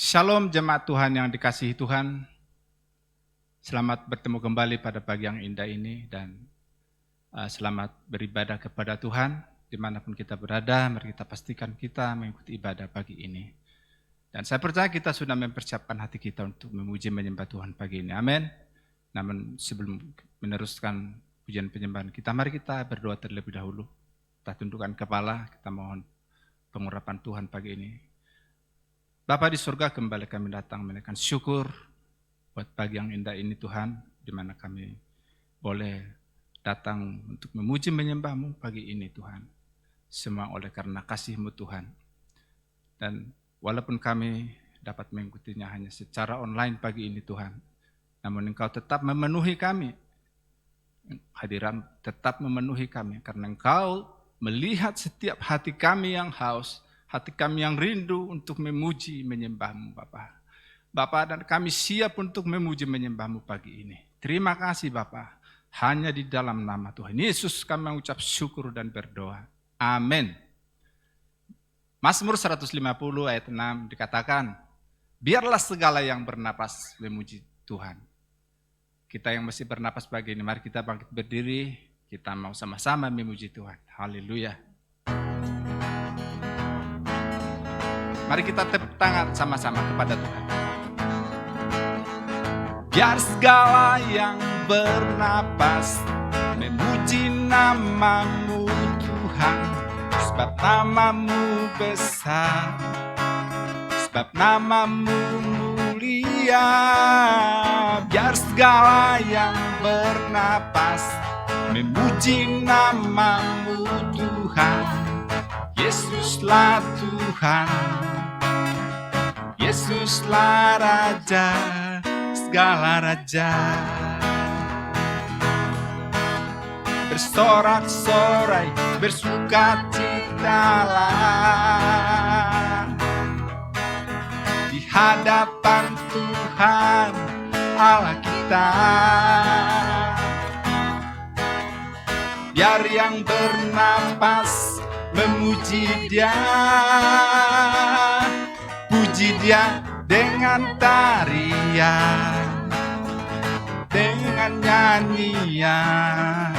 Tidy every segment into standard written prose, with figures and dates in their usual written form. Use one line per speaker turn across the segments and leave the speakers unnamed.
Shalom jemaat Tuhan yang dikasihi Tuhan. Selamat bertemu kembali pada pagi yang indah ini dan selamat beribadah kepada Tuhan. Dimanapun kita berada, mari kita pastikan kita mengikuti ibadah pagi ini. Dan saya percaya kita sudah mempersiapkan hati kita untuk memuji menyembah Tuhan pagi ini. Amin. Namun sebelum meneruskan pujian penyembahan kita, mari kita berdoa terlebih dahulu. Kita tundukkan kepala, kita mohon pengurapan Tuhan pagi ini. Bapa di surga, kembali kami datang menaikkan syukur buat pagi yang indah ini Tuhan, di mana kami boleh datang untuk memuji menyembah-Mu pagi ini Tuhan. Semua oleh karena kasih-Mu Tuhan. Dan walaupun kami dapat mengikutinya hanya secara online pagi ini Tuhan, namun Engkau tetap memenuhi kami. Hadiran tetap memenuhi kami, karena Engkau melihat setiap hati kami yang haus, hati kami yang rindu untuk memuji menyembah-Mu Bapa. Bapa, dan kami siap untuk memuji menyembah-Mu pagi ini. Terima kasih Bapa. Hanya di dalam nama Tuhan Yesus kami mengucap syukur dan berdoa. Amin. Mazmur 150 ayat 6 dikatakan, biarlah segala yang bernapas memuji Tuhan. Kita yang masih bernapas pagi ini, mari kita bangkit berdiri. Kita mau sama-sama memuji Tuhan. Haleluya. Mari kita tepuk tangan sama-sama kepada Tuhan. Biar segala yang bernapas memuji nama-Mu Tuhan, sebab nama-Mu besar, sebab nama-Mu mulia. Biar segala yang bernapas memuji nama-Mu Tuhan, Yesuslah Tuhan, Yesuslah Raja, segala raja. Bersorak-sorai, bersukacitalah di hadapan Tuhan Allah kita. Biar yang bernapas memuji Dia, puji Dia dengan tarian, dengan nyanyian.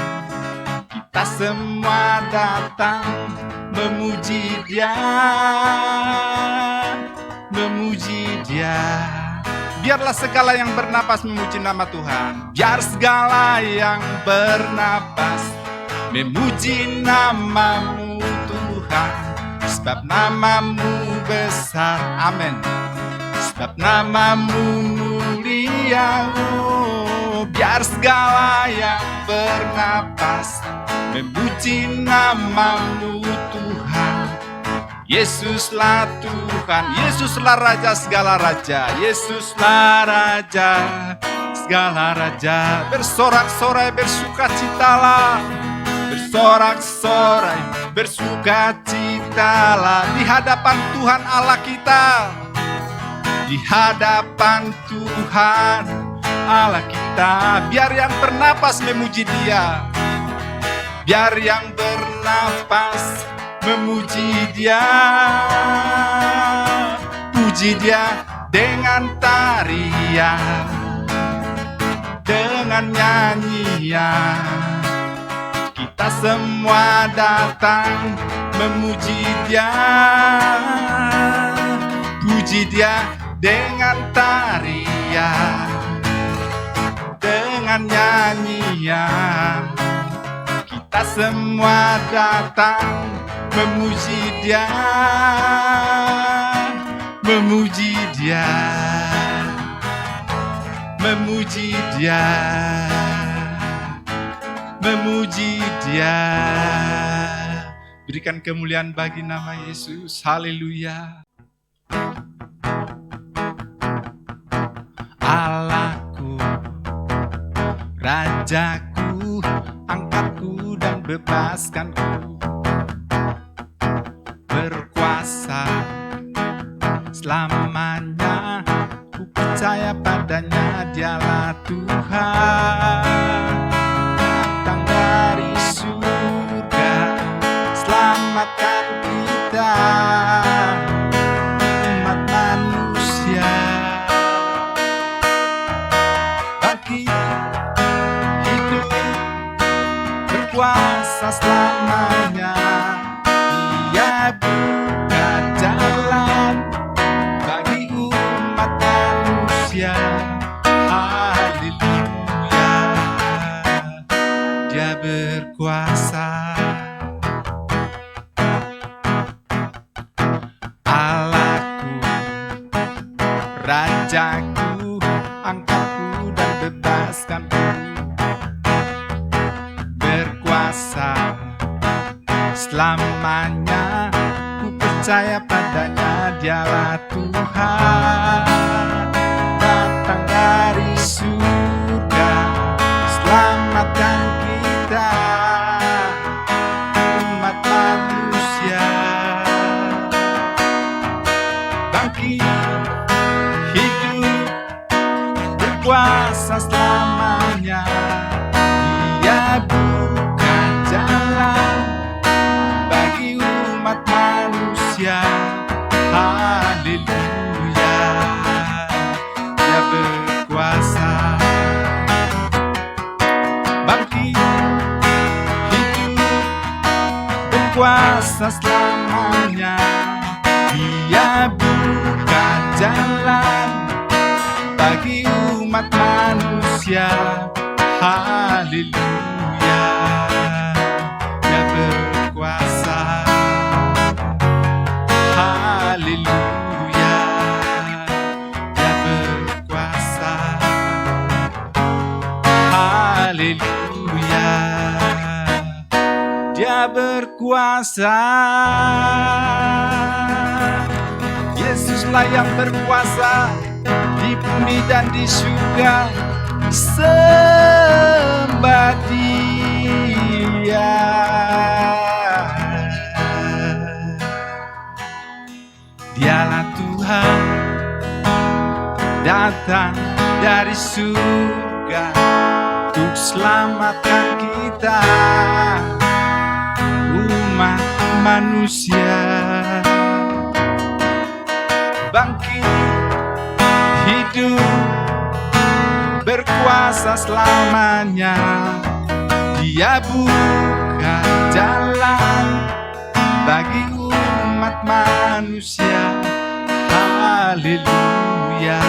Kita semua datang memuji Dia, memuji Dia. Biarlah segala yang bernapas memuji nama Tuhan. Biar segala yang bernapas memuji nama-Mu Tuhan, sebab nama-Mu besar. Amin. Sebab nama-Mu mulia. Biar segala yang bernapas memuji nama-Mu Tuhan, Yesuslah Tuhan, Yesuslah Raja segala raja, Yesuslah Raja segala raja. Bersorak-sorai, bersukacitalah, bersorak-sorai, bersukacitalah di hadapan Tuhan Allah kita, di hadapan Tuhan Allah kita. Biar yang bernapas memuji Dia, biar yang bernapas memuji Dia, puji Dia dengan tarian, dengan nyanyian. Kita semua datang memuji Dia, puji Dia dengan tarian, dengan nyanyian. Kita semua datang memuji Dia, memuji Dia, memuji Dia, memuji Dia. Berikan kemuliaan bagi nama Yesus. Haleluya. Allahku, Rajaku, angkatku dan bebaskanku. Berkuasa selamanya, ku percaya padanya, Dialah Tuhan. Datang dari surga, selamatkan kita. Umat manusia berkuasa. Allahku, Rajaku, angkatku dan bebaskanku. Berkuasa selamanya, ku percaya padanya, dialah Tuhan. Datang dari surga, selamatkan kita, umat manusia. Bangkit, hidup, berkuasa selamanya. Dia buka jalan bagi umat manusia. Haleluya, Dia berkuasa. Bangkit, hidup, berkuasa selamanya. Dia buka jalan bagi umat manusia. Haleluya, Dia berkuasa. Haleluya, Dia berkuasa. Haleluya, Dia berkuasa. Yesuslah yang berkuasa di bumi dan di surga. Sembah Dia. Dialah Tuhan, datang dari surga untuk selamatkan kita, umat manusia. Bangkit, hidup, berkuasa selamanya. Dia buka jalan bagi umat manusia. Haleluya,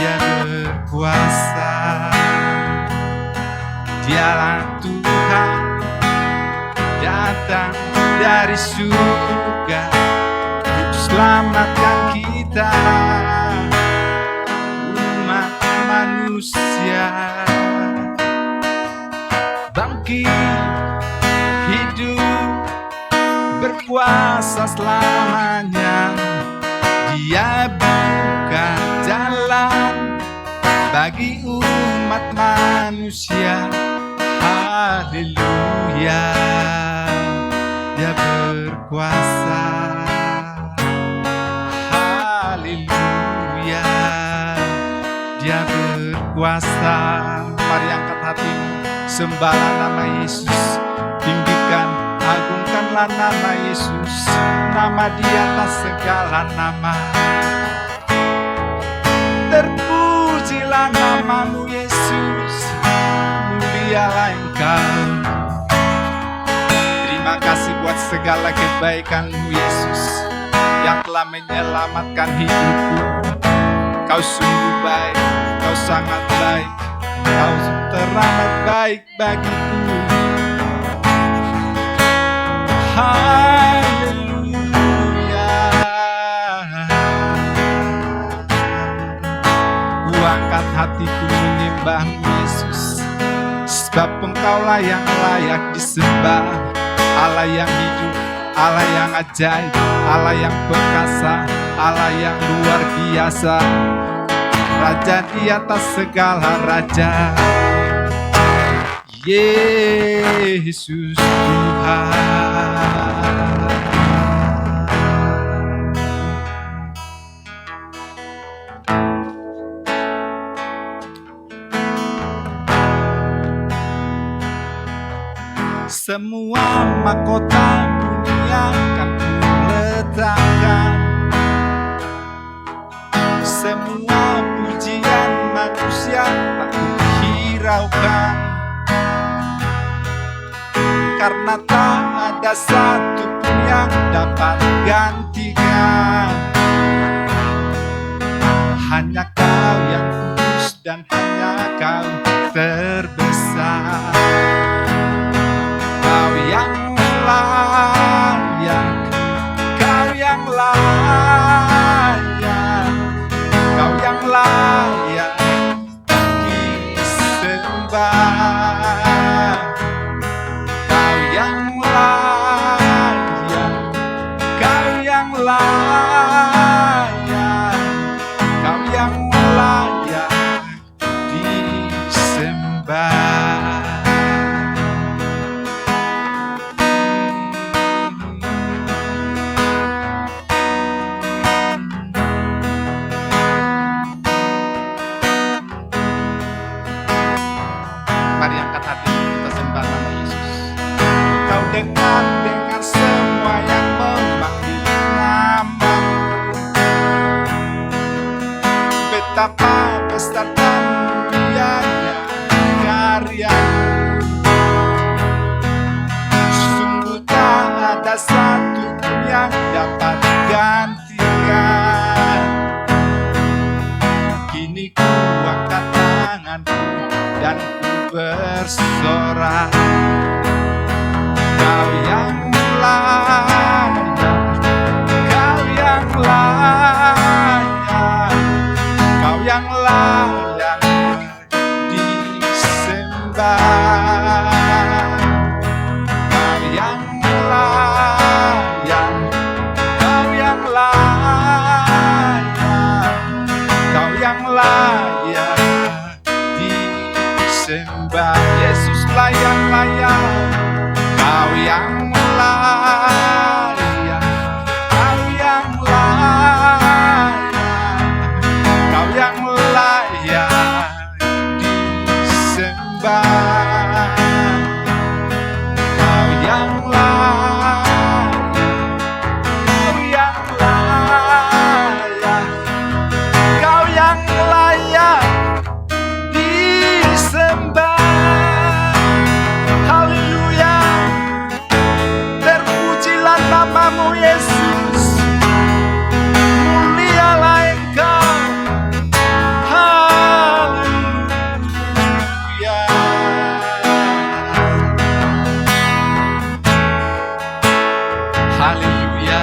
Dia berkuasa. Dialah Tuhan, datang dari surga untuk selamatkan kita, umat manusia. Bangkit, hidup, berkuasa selamanya. Dia buka jalan bagi umat manusia. Haleluya, Dia berkuasa. Haleluya, Dia berkuasa. Mari angkat hatimu, sembahlah nama Yesus, tinggikan, agungkanlah nama Yesus, nama di atas segala nama. Terpujilah namamu Yesus, mulialah Engkau. Terima kasih buat segala kebaikan-Mu Yesus, yang telah menyelamatkan hidupku. Kau sungguh baik, Kau sangat baik, Kau teramat baik bagiku. Haleluya, ku angkat hatiku menyembah-Mu Yesus, sebab Engkaulah yang layak disembah. Allah yang hidup, Allah yang ajaib, Allah yang perkasa, Allah yang luar biasa, Raja di atas segala raja. Yesus Tuhan. Semua mahkota dunia akan kuletakkan, semua pujian manusia tak kuhiraukan, karena tak ada satu pun yang dapat gantikan. Hanya Kau yang kudus dan hanya Kau terbesar. layak disembah. Kau yang layak, Kau yang layak, Kau yang layak disembah. Mari angkat hati kita sembah nama Yesus. Kau dekat dengan semua yang memanggil nama-Mu. Betapa besar dan mulianya karya-Mu. Sungguh tak ada satu pun yang dapat gantikan. Kini ku angkat tanganku dan bersorak, Kau yang layak, Kau yang layak, Kau yang layak disembah. Kau yang layak, Kau yang layak, Kau yang layak disembah. Yesus layak-layak. Kau yang layak, Kau yang layak, Kau yang layak disembah. Kau yang layak, Kau yang layak, Kau yang layak disembah. Haleluya, terpujilah nama-Mu Yesus, mulialah Engkau. Haleluya. Haleluya.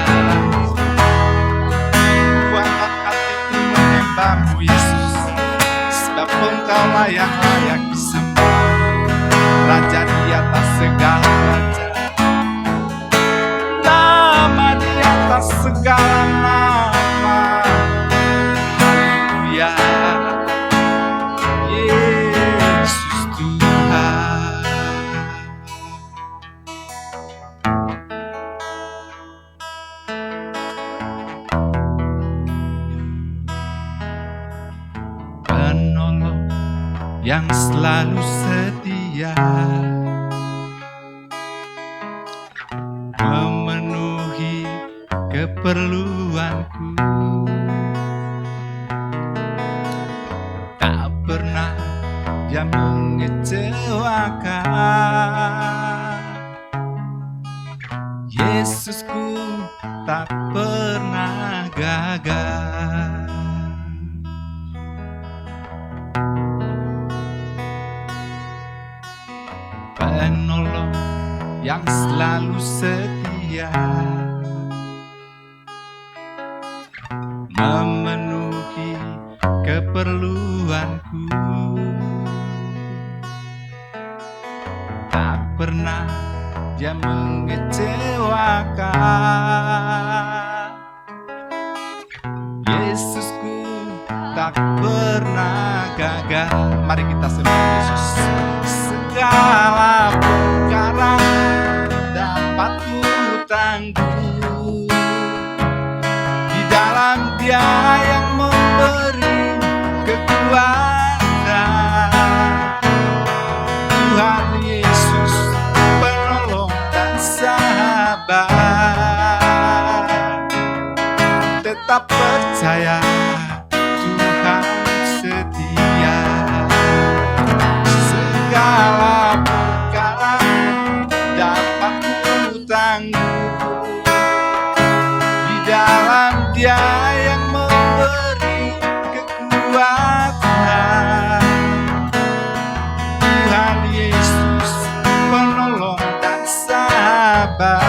Ku angkat hatiku menyembah-Mu Yesus, sebab Engkau layak-layak disembah. Raja di atas segala raja, nama di atas segala nama. Haleluya, Yesus Tuhan. Penolong yang selalu setia, memenuhi keperluanku. Tak pernah Dia mengecewakan. Yesusku tak pernah gagal. Penolong yang selalu setia, memenuhi keperluanku. Tak pernah Dia mengecewakan. Yesusku tak pernah gagal. Mari kita sembah Yesus. Segala perkara dapat ku tangguh di dalam Dia yang memberi kekuatan. Tuhan Yesus, penolong dan sahabat. Tetap percaya, Tuhan setia. Segala perkara dapat ku tangguh di dalam Dia yang memberi kekuatan. Tuhan Yesus, penolong dan sahabat.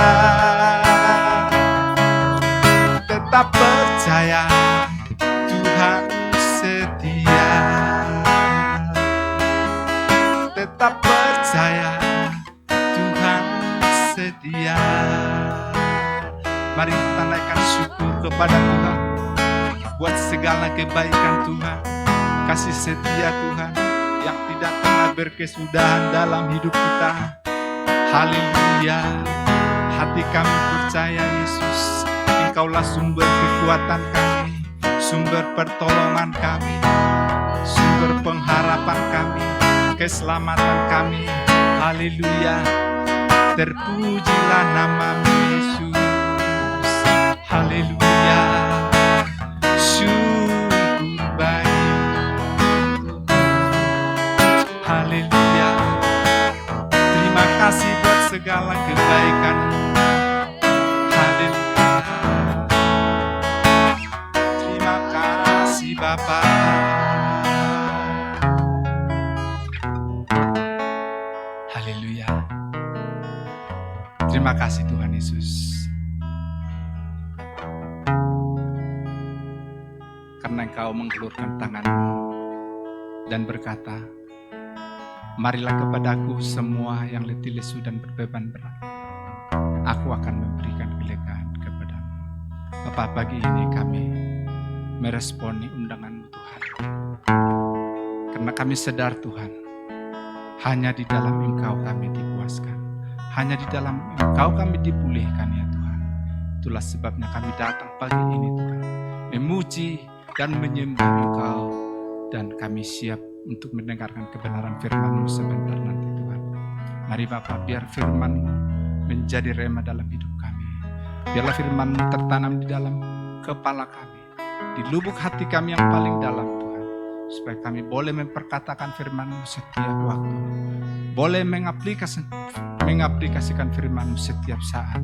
Tetap percaya, Tuhan setia. kepada Tuhan buat segala kebaikan Tuhan, kasih setia Tuhan yang tidak pernah berkesudahan dalam hidup kita. Haleluya. Hati kami percaya Yesus, Engkaulah sumber kekuatan kami, sumber pertolongan kami, sumber pengharapan kami, keselamatan kami. Haleluya. Terpujilah nama-Mu Yesus. Haleluya. Syukur bagimu. Haleluya. Terima kasih buat segala kebaikan. Haleluya. Terima kasih Bapa. Haleluya. Terima kasih Tuhan Yesus. Karena Engkau menggelurkan tangan-Mu dan berkata, marilah kepadaku semua yang letih lesu dan berbeban berat. Aku akan memberikan kelegaan kepadamu. Bapak, pagi ini kami meresponi undangan-Mu Tuhan. Karena kami sadar Tuhan, hanya di dalam Engkau kami dipuaskan. Hanya di dalam Engkau kami dipulihkan ya Tuhan. Itulah sebabnya kami datang pagi ini Tuhan, memuji dan menyembah Engkau. Dan kami siap untuk mendengarkan kebenaran firman-Mu sebentar nanti Tuhan. Mari Bapak, biar firman-Mu menjadi rema dalam hidup kami. Biarlah firman-Mu tertanam di dalam kepala kami, di lubuk hati kami yang paling dalam Tuhan. Supaya kami boleh memperkatakan firman-Mu setiap waktu, boleh mengaplikasikan firman-Mu setiap saat.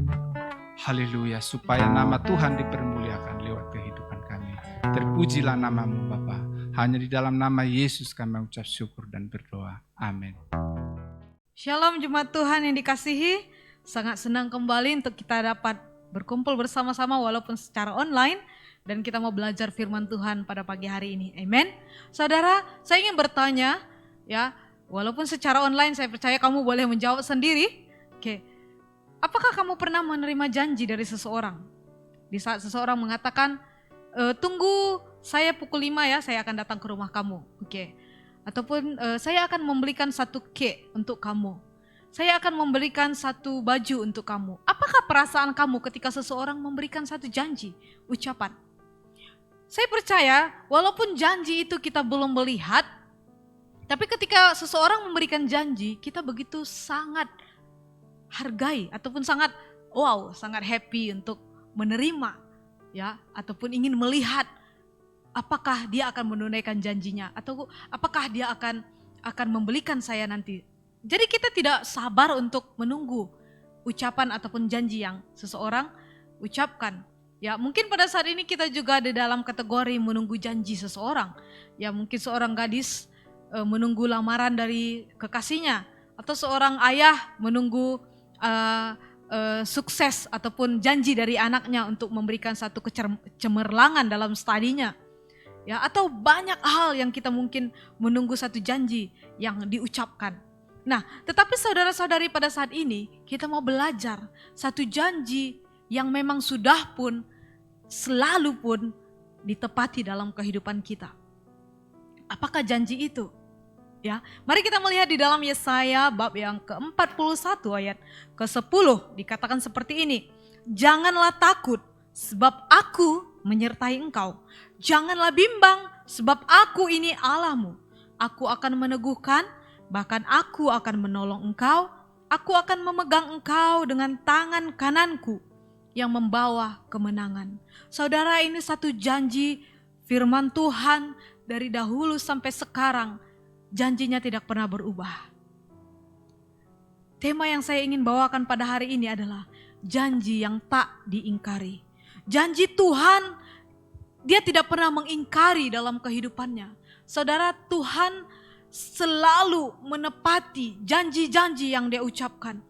Haleluya, supaya nama Tuhan dipermuliakan lewat kehidupan kami. Terpujilah nama-Mu Bapa. Hanya di dalam nama Yesus kami mengucap syukur dan berdoa. Amin.
Shalom jemaat Tuhan yang dikasihi. Sangat senang kembali untuk kita dapat berkumpul bersama-sama walaupun secara online. Dan kita mau belajar firman Tuhan pada pagi hari ini. Amin. Saudara, saya ingin bertanya, ya, walaupun secara online saya percaya kamu boleh menjawab sendiri. Oke. Apakah kamu pernah menerima janji dari seseorang? Di saat seseorang mengatakan, tunggu saya pukul 5 ya, saya akan datang ke rumah kamu. Oke. Ataupun saya akan membelikan satu cake untuk kamu. Saya akan memberikan satu baju untuk kamu. Apakah perasaan kamu ketika seseorang memberikan satu janji, ucapan? Saya percaya walaupun janji itu kita belum melihat, tapi ketika seseorang memberikan janji, kita begitu sangat hargai ataupun sangat sangat happy untuk menerima, ya, ataupun ingin melihat apakah dia akan menunaikan janjinya atau apakah dia akan membelikan saya nanti. Jadi kita tidak sabar untuk menunggu ucapan ataupun janji yang seseorang ucapkan. Ya, mungkin pada saat ini kita juga ada dalam kategori menunggu janji seseorang. Ya, mungkin seorang gadis menunggu lamaran dari kekasihnya, atau seorang ayah menunggu sukses ataupun janji dari anaknya untuk memberikan satu kecemerlangan dalam studinya. Ya, atau banyak hal yang kita mungkin menunggu satu janji yang diucapkan. Nah, tetapi saudara-saudari pada saat ini kita mau belajar satu janji yang memang sudah pun, selalu pun ditepati dalam kehidupan kita. Apakah janji itu? Ya, mari kita melihat di dalam Yesaya bab yang ke-41 ayat ke-10 dikatakan seperti ini. Janganlah takut sebab aku menyertai engkau. Janganlah bimbang sebab aku ini Allahmu. Aku akan meneguhkan, bahkan aku akan menolong engkau. Aku akan memegang engkau dengan tangan kananku yang membawa kemenangan. Saudara, ini satu janji firman Tuhan dari dahulu sampai sekarang. Janjinya tidak pernah berubah. Tema yang saya ingin bawakan pada hari ini adalah janji yang tak diingkari. Janji Tuhan, dia tidak pernah mengingkari dalam kehidupannya. Saudara, Tuhan selalu menepati janji-janji yang dia ucapkan.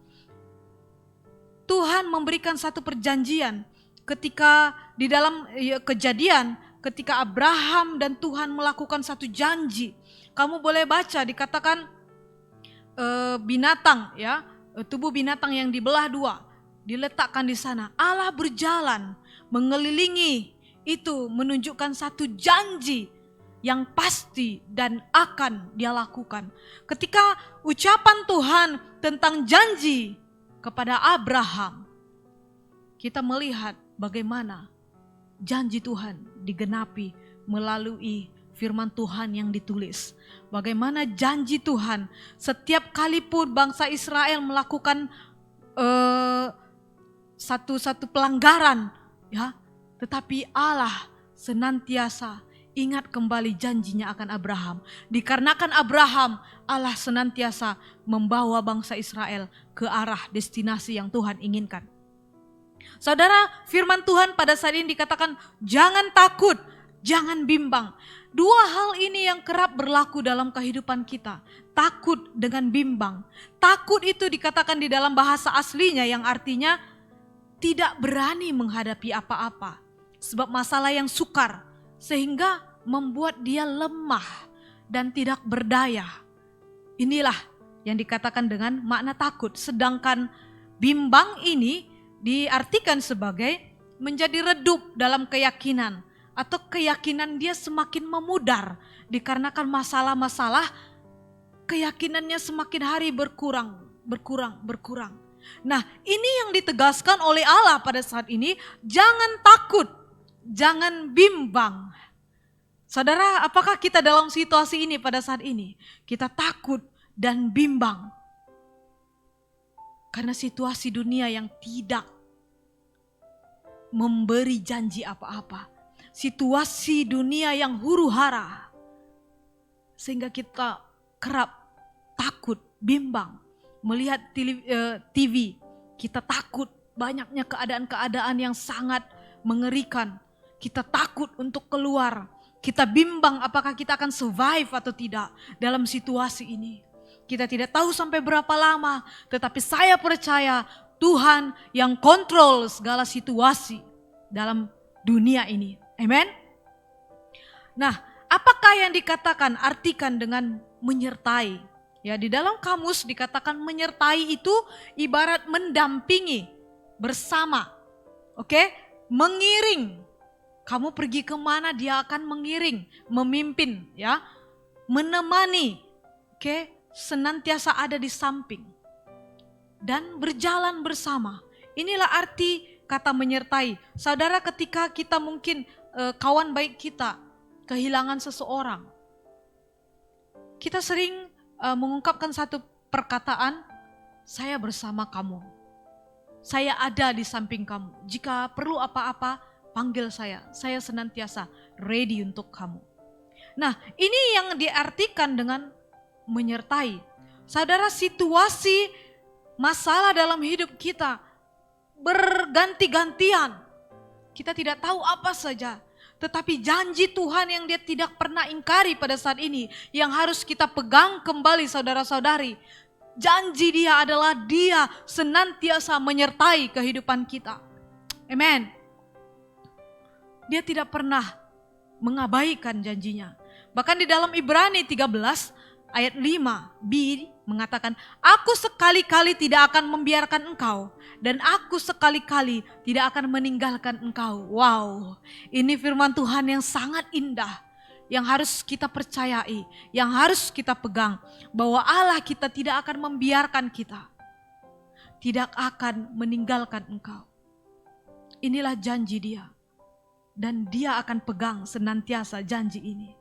Tuhan memberikan satu perjanjian ketika di dalam Kejadian, ketika Abraham dan Tuhan melakukan satu janji. Kamu boleh baca, dikatakan binatang, ya, tubuh binatang yang dibelah dua diletakkan di sana. Allah berjalan mengelilingi itu menunjukkan satu janji yang pasti dan akan dia lakukan. Ketika ucapan Tuhan tentang janji kepada Abraham, kita melihat bagaimana janji Tuhan digenapi melalui firman Tuhan yang ditulis. Bagaimana janji Tuhan setiap kali pun bangsa Israel melakukan satu pelanggaran, ya, tetapi Allah senantiasa ingat kembali janjinya akan Abraham. Dikarenakan Abraham, Allah senantiasa membawa bangsa Israel ke arah destinasi yang Tuhan inginkan. Saudara, firman Tuhan pada saat ini dikatakan jangan takut, jangan bimbang. Dua hal ini yang kerap berlaku dalam kehidupan kita. Takut dengan bimbang. Takut itu dikatakan di dalam bahasa aslinya yang artinya tidak berani menghadapi apa-apa. Sebab masalah yang sukar sehingga membuat dia lemah dan tidak berdaya. Inilah yang dikatakan dengan makna takut. Sedangkan bimbang ini diartikan sebagai menjadi redup dalam keyakinan. Atau keyakinan dia semakin memudar. Dikarenakan masalah-masalah, keyakinannya semakin hari berkurang. Nah, ini yang ditegaskan oleh Allah pada saat ini. Jangan takut, jangan bimbang. Saudara, apakah kita dalam situasi ini pada saat ini? Kita takut dan bimbang. Karena situasi dunia yang tidak memberi janji apa-apa. Situasi dunia yang huru-hara. Sehingga kita kerap takut, bimbang. Melihat TV, kita takut banyaknya keadaan-keadaan yang sangat mengerikan. Kita takut untuk keluar. Kita bimbang apakah kita akan survive atau tidak dalam situasi ini. Kita tidak tahu sampai berapa lama, tetapi saya percaya Tuhan yang kontrol segala situasi dalam dunia ini. Amen. Nah, apakah yang dikatakan artikan dengan menyertai? Ya, di dalam kamus dikatakan menyertai itu ibarat mendampingi bersama. Oke? Mengiring. Kamu pergi kemana dia akan mengiring, memimpin, ya. Menemani. Oke? Senantiasa ada di samping. Dan berjalan bersama. Inilah arti kata menyertai. Saudara, ketika kita mungkin kawan baik kita kehilangan seseorang, kita sering mengungkapkan satu perkataan, saya bersama kamu, saya ada di samping kamu, jika perlu apa-apa panggil saya senantiasa ready untuk kamu. Nah, ini yang diartikan dengan menyertai. Saudara, situasi masalah dalam hidup kita berganti-gantian, kita tidak tahu apa saja. Tetapi janji Tuhan yang dia tidak pernah ingkari pada saat ini, yang harus kita pegang kembali saudara-saudari. Janji dia adalah dia senantiasa menyertai kehidupan kita. Amen. Dia tidak pernah mengabaikan janjinya. Bahkan di dalam Ibrani 13 ayat 5b mengatakan, aku sekali-kali tidak akan membiarkan engkau, dan aku sekali-kali tidak akan meninggalkan engkau. Wow, ini firman Tuhan yang sangat indah, yang harus kita percayai, yang harus kita pegang, bahwa Allah kita tidak akan membiarkan kita, tidak akan meninggalkan engkau. Inilah janji dia, dan dia akan pegang senantiasa janji ini.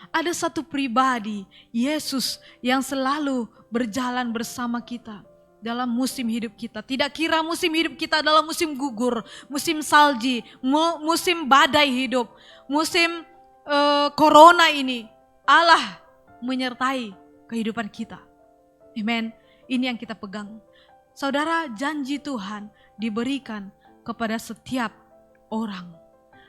Ada satu pribadi, Yesus, yang selalu berjalan bersama kita dalam musim hidup kita. Tidak kira musim hidup kita adalah musim gugur, musim salji, musim badai hidup, musim corona ini. Allah menyertai kehidupan kita. Amen. Ini yang kita pegang. Saudara, janji Tuhan diberikan kepada setiap orang.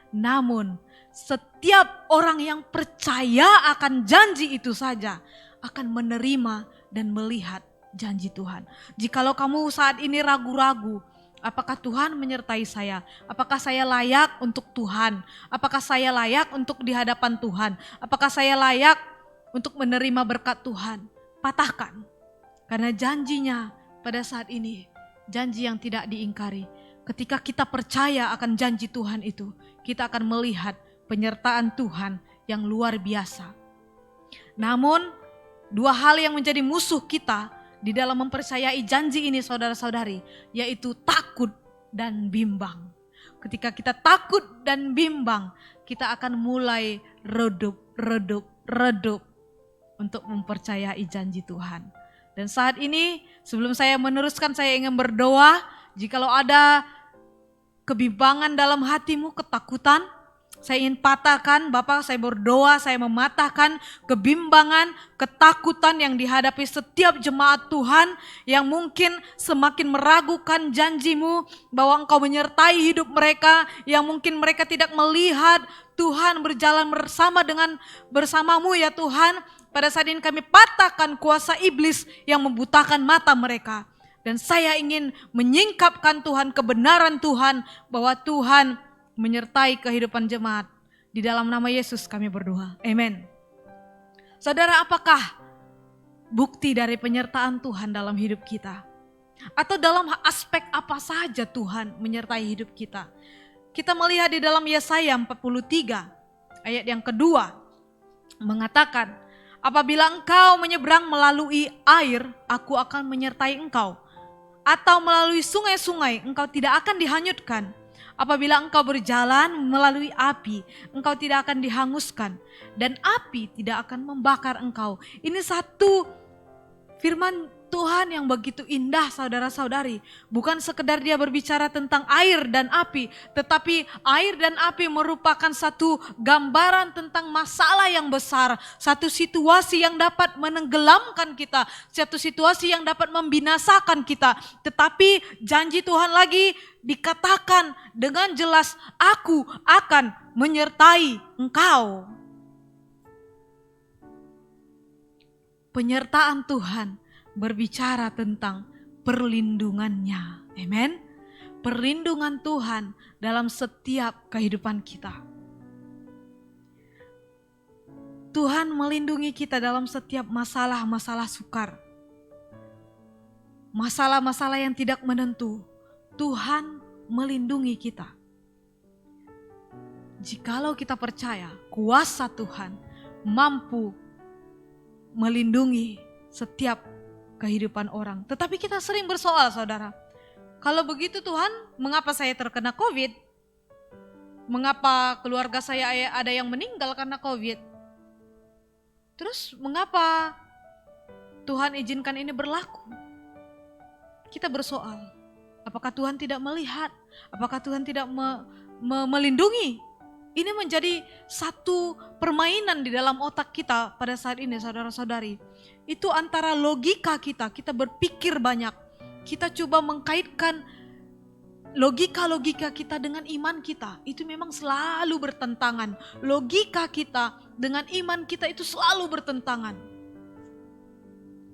Namun setiap orang yang percaya akan janji itu saja akan menerima dan melihat janji Tuhan. Jikalau kamu saat ini ragu-ragu, apakah Tuhan menyertai saya? Apakah saya layak untuk Tuhan? Apakah saya layak untuk di hadapan Tuhan? Apakah saya layak untuk menerima berkat Tuhan? Patahkan. Karena janjinya pada saat ini, janji yang tidak diingkari. ketika kita percaya akan janji Tuhan itu, kita akan melihat penyertaan Tuhan yang luar biasa. Namun, dua hal yang menjadi musuh kita di dalam mempercayai janji ini saudara-saudari, yaitu takut dan bimbang. Ketika kita takut dan bimbang, kita akan mulai redup untuk mempercayai janji Tuhan. Dan saat ini sebelum saya meneruskan, saya ingin berdoa. Jikalau ada kebimbangan dalam hatimu, ketakutan, saya ingin patahkan. Bapak, saya berdoa, saya mematahkan kebimbangan, ketakutan yang dihadapi setiap jemaat Tuhan yang mungkin semakin meragukan janjimu bahwa Engkau menyertai hidup mereka, yang mungkin mereka tidak melihat Tuhan berjalan bersamamu ya Tuhan. Pada saat ini kami patahkan kuasa iblis yang membutakan mata mereka. Dan saya ingin menyingkapkan Tuhan, kebenaran Tuhan, bahwa Tuhan menyertai kehidupan jemaat. Di dalam nama Yesus kami berdoa. Amin. Saudara, apakah bukti dari penyertaan Tuhan dalam hidup kita? Atau dalam aspek apa saja Tuhan menyertai hidup kita? Kita melihat di dalam Yesaya 43 ayat yang kedua mengatakan, apabila engkau menyeberang melalui air, aku akan menyertai engkau. Atau melalui sungai-sungai, engkau tidak akan dihanyutkan. Apabila engkau berjalan melalui api, engkau tidak akan dihanguskan. Dan api tidak akan membakar engkau. Ini satu firman Tuhan yang begitu indah saudara-saudari. Bukan sekedar dia berbicara tentang air dan api, tetapi air dan api merupakan satu gambaran tentang masalah yang besar. Satu situasi yang dapat menenggelamkan kita, satu situasi yang dapat membinasakan kita. Tetapi janji Tuhan lagi dikatakan dengan jelas, aku akan menyertai engkau. Penyertaan Tuhan berbicara tentang perlindungannya. Amen. Perlindungan Tuhan dalam setiap kehidupan kita. Tuhan melindungi kita dalam setiap masalah-masalah sukar. Masalah-masalah yang tidak menentu. Tuhan melindungi kita. Jikalau kita percaya kuasa Tuhan mampu melindungi setiap kehidupan orang. Tetapi kita sering bersoal, saudara. Kalau begitu Tuhan, mengapa saya terkena COVID? Mengapa keluarga saya ada yang meninggal karena COVID? Terus mengapa Tuhan izinkan ini berlaku? Kita bersoal, apakah Tuhan tidak melihat? Apakah Tuhan tidak melindungi? Ini menjadi satu permainan di dalam otak kita pada saat ini, saudara-saudari. Itu antara logika kita berpikir banyak. Kita coba mengkaitkan logika-logika kita dengan iman kita. Itu memang selalu bertentangan. Logika kita dengan iman kita itu selalu bertentangan.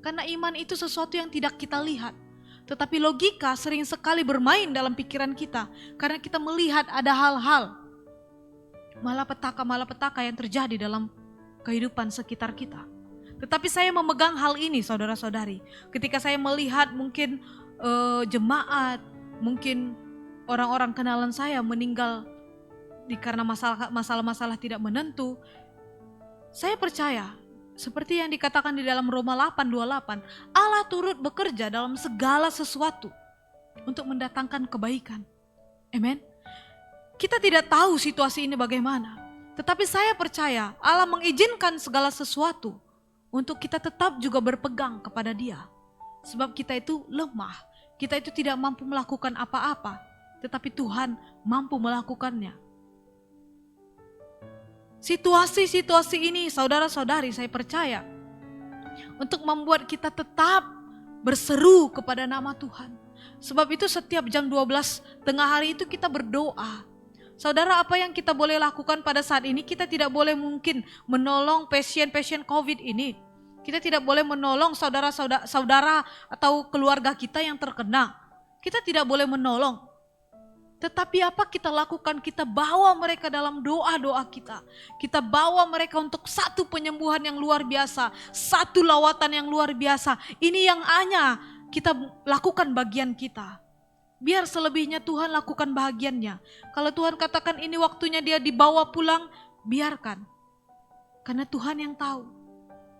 Karena iman itu sesuatu yang tidak kita lihat. Tetapi logika sering sekali bermain dalam pikiran kita. Karena kita melihat ada hal-hal malapetaka yang terjadi dalam kehidupan sekitar kita. Tetapi saya memegang hal ini saudara-saudari. Ketika saya melihat mungkin jemaat, mungkin orang-orang kenalan saya meninggal karena masalah-masalah tidak menentu. Saya percaya seperti yang dikatakan di dalam Roma 8:28, Allah turut bekerja dalam segala sesuatu untuk mendatangkan kebaikan. Amen. Kita tidak tahu situasi ini bagaimana, tetapi saya percaya Allah mengizinkan segala sesuatu untuk kita tetap juga berpegang kepada Dia. Sebab kita itu lemah, kita itu tidak mampu melakukan apa-apa, tetapi Tuhan mampu melakukannya. Situasi-situasi ini saudara-saudari, saya percaya untuk membuat kita tetap berseru kepada nama Tuhan. Sebab itu setiap jam 12 tengah hari itu kita berdoa. Saudara, apa yang kita boleh lakukan pada saat ini? Kita tidak boleh mungkin menolong pasien-pasien COVID ini. Kita tidak boleh menolong saudara-saudara atau keluarga kita yang terkena. Kita tidak boleh menolong. Tetapi apa kita lakukan? Kita bawa mereka dalam doa-doa kita. Kita bawa mereka untuk satu penyembuhan yang luar biasa. Satu lawatan yang luar biasa. Ini yang hanya kita lakukan bagian kita. Biar selebihnya Tuhan lakukan bahagiannya. Kalau Tuhan katakan ini waktunya dia dibawa pulang, biarkan. Karena Tuhan yang tahu.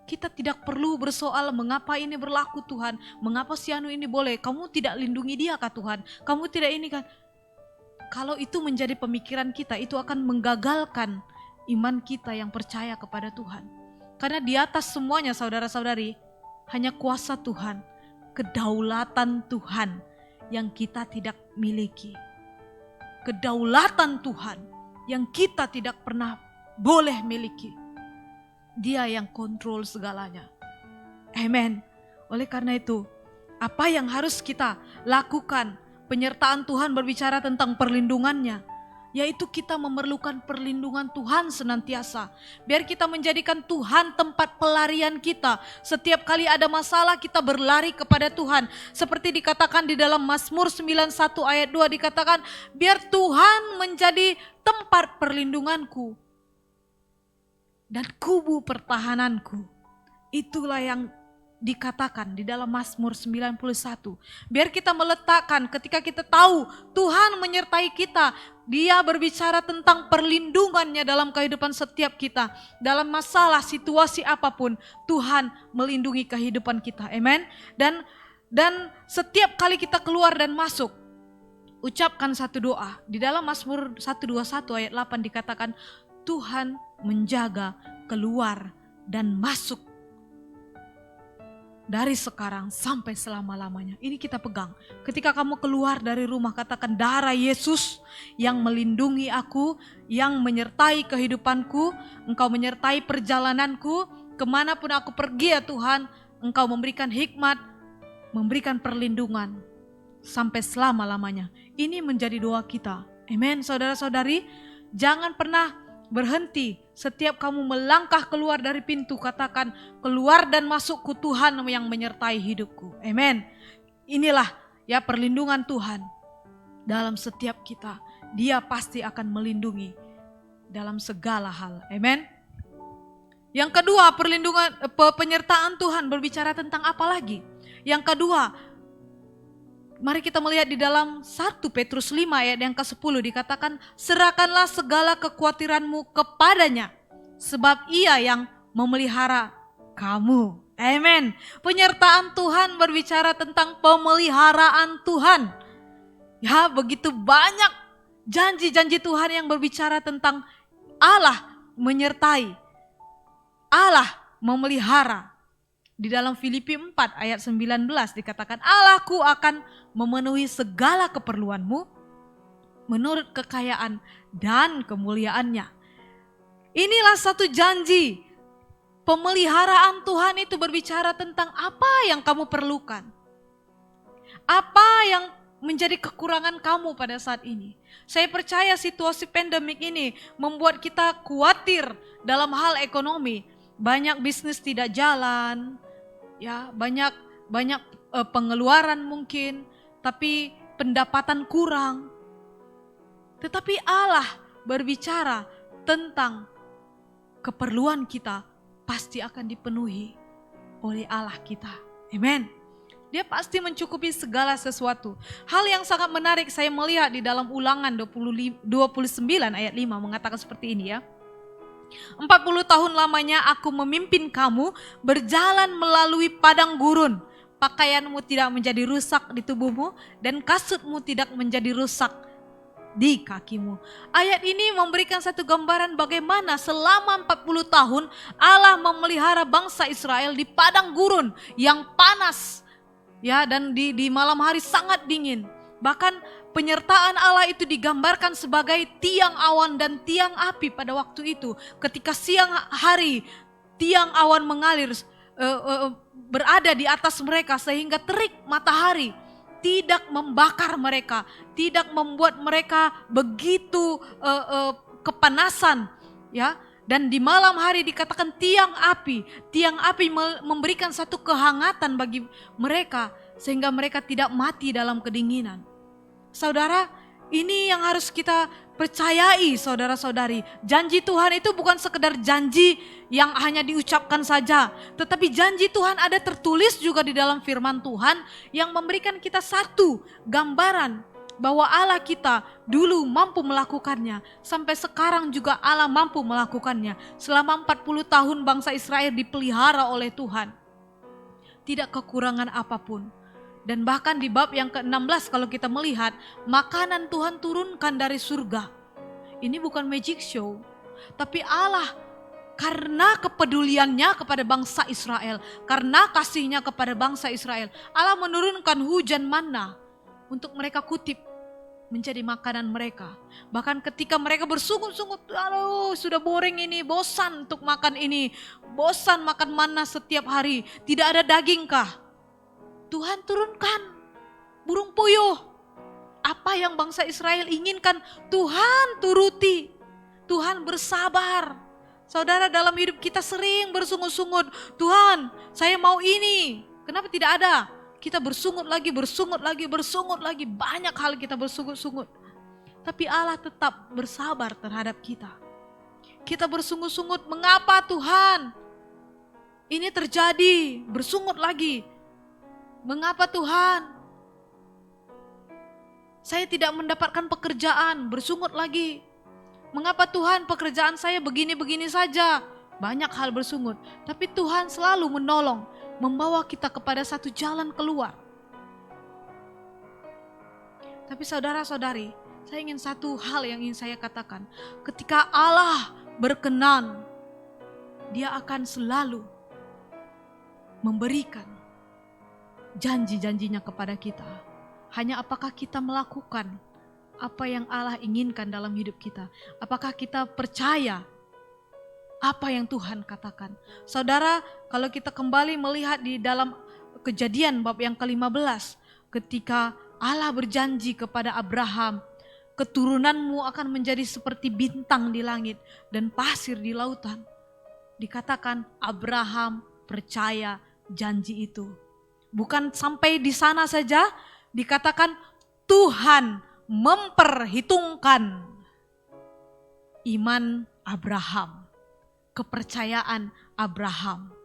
Kita tidak perlu bersoal mengapa ini berlaku Tuhan. Mengapa si anu ini boleh. Kamu tidak lindungi dia kah Tuhan. Kamu tidak ini kan. Kalau itu menjadi pemikiran kita, itu akan menggagalkan iman kita yang percaya kepada Tuhan. Karena di atas semuanya saudara-saudari, hanya kuasa Tuhan, kedaulatan Tuhan yang kita tidak miliki. Kedaulatan Tuhan yang kita tidak pernah boleh miliki. Dia yang kontrol segalanya. Amen. Oleh karena itu, apa yang harus kita lakukan? Penyertaan Tuhan berbicara tentang perlindungannya, yaitu kita memerlukan perlindungan Tuhan senantiasa. Biar kita menjadikan Tuhan tempat pelarian kita. Setiap kali ada masalah kita berlari kepada Tuhan. Seperti dikatakan di dalam Mazmur 91 ayat 2 dikatakan, biar Tuhan menjadi tempat perlindunganku dan kubu pertahananku. Itulah yang dikatakan di dalam Mazmur 91. Biar kita meletakkan ketika kita tahu Tuhan menyertai kita. Dia berbicara tentang perlindungannya dalam kehidupan setiap kita. Dalam masalah situasi apapun Tuhan melindungi kehidupan kita. Amen. Dan setiap kali kita keluar dan masuk, ucapkan satu doa. Di dalam Mazmur 121 ayat 8 dikatakan, Tuhan menjaga keluar dan masuk dari sekarang sampai selama-lamanya. Ini kita pegang. Ketika kamu keluar dari rumah, katakan darah Yesus yang melindungi aku, yang menyertai kehidupanku, Engkau menyertai perjalananku, kemanapun aku pergi ya Tuhan, Engkau memberikan hikmat, memberikan perlindungan sampai selama-lamanya. Ini menjadi doa kita. Amen, saudara-saudari. Jangan pernah berhenti. Setiap kamu melangkah keluar dari pintu, katakan keluar dan masukku Tuhan yang menyertai hidupku. Amen. Inilah ya perlindungan Tuhan dalam setiap kita. Dia pasti akan melindungi dalam segala hal. Amen. Yang kedua, penyertaan Tuhan berbicara tentang apa lagi? Yang kedua, mari kita melihat di dalam 1 Petrus 5 ayat yang ke-10 dikatakan, serahkanlah segala kekhawatiranmu kepadanya, sebab ia yang memelihara kamu. Amen. Penyertaan Tuhan berbicara tentang pemeliharaan Tuhan. Ya, begitu banyak janji-janji Tuhan yang berbicara tentang Allah menyertai, Allah memelihara. Di dalam Filipi 4 ayat 19 dikatakan, Allahku akan memenuhi segala keperluanmu menurut kekayaan dan kemuliaannya. Inilah satu janji. Pemeliharaan Tuhan itu berbicara tentang apa yang kamu perlukan. Apa yang menjadi kekurangan kamu pada saat ini. Saya percaya situasi pandemik ini membuat kita khawatir dalam hal ekonomi. Banyak bisnis tidak jalan. Ya, banyak pengeluaran mungkin, tapi pendapatan kurang. Tetapi Allah berbicara tentang keperluan kita pasti akan dipenuhi oleh Allah kita. Amen. Dia pasti mencukupi segala sesuatu. Hal yang sangat menarik saya melihat di dalam Ulangan 29 ayat 5 mengatakan seperti ini ya. 40 tahun lamanya aku memimpin kamu berjalan melalui padang gurun. Pakaianmu tidak menjadi rusak di tubuhmu dan kasutmu tidak menjadi rusak di kakimu. Ayat ini memberikan satu gambaran bagaimana selama 40 tahun Allah memelihara bangsa Israel di padang gurun yang panas. Ya, dan di malam hari sangat dingin. Bahkan penyertaan Allah itu digambarkan sebagai tiang awan dan tiang api pada waktu itu. Ketika siang hari tiang awan mengalir berada di atas mereka sehingga terik matahari tidak membakar mereka, tidak membuat mereka begitu kepanasan, ya. Dan di malam hari dikatakan tiang api memberikan satu kehangatan bagi mereka sehingga mereka tidak mati dalam kedinginan. Saudara, ini yang harus kita percayai saudara-saudari. Janji Tuhan itu bukan sekedar janji yang hanya diucapkan saja. Tetapi janji Tuhan ada tertulis juga di dalam firman Tuhan yang memberikan kita satu gambaran bahwa Allah kita dulu mampu melakukannya, sampai sekarang juga Allah mampu melakukannya. Selama 40 tahun bangsa Israel dipelihara oleh Tuhan, tidak kekurangan apapun. Dan bahkan di bab yang ke-16 kalau kita melihat, makanan Tuhan turunkan dari surga. Ini bukan magic show, tapi Allah karena kepeduliannya kepada bangsa Israel, karena kasihnya kepada bangsa Israel, Allah menurunkan hujan manna untuk mereka kutip menjadi makanan mereka. Bahkan ketika mereka bersungut-sungut, aduh sudah boring ini, bosan untuk makan ini, bosan makan manna setiap hari, tidak ada daging kah? Tuhan turunkan burung puyuh. Apa yang bangsa Israel inginkan, Tuhan turuti. Tuhan bersabar. Saudara, dalam hidup kita sering bersungut-sungut, Tuhan saya mau ini, kenapa tidak ada? Kita bersungut lagi, banyak hal kita bersungut-sungut. Tapi Allah tetap bersabar terhadap kita. Kita bersungut-sungut, mengapa Tuhan ini terjadi? Bersungut lagi, mengapa Tuhan saya tidak mendapatkan pekerjaan? Bersungut lagi, mengapa Tuhan pekerjaan saya begini-begini saja? Banyak hal bersungut, tapi Tuhan selalu menolong, membawa kita kepada satu jalan keluar. Tapi saudara-saudari, saya ingin satu hal yang ingin saya katakan. Ketika Allah berkenan, Dia akan selalu memberikan janji-janjinya kepada kita. Hanya apakah kita melakukan apa yang Allah inginkan dalam hidup kita? Apakah kita percaya apa yang Tuhan katakan? Saudara, kalau kita kembali melihat di dalam Kejadian bab yang ke-15, ketika Allah berjanji kepada Abraham, keturunanmu akan menjadi seperti bintang di langit dan pasir di lautan. Dikatakan Abraham percaya janji itu. Bukan sampai di sana saja, dikatakan Tuhan memperhitungkan iman Abraham, kepercayaan Abraham.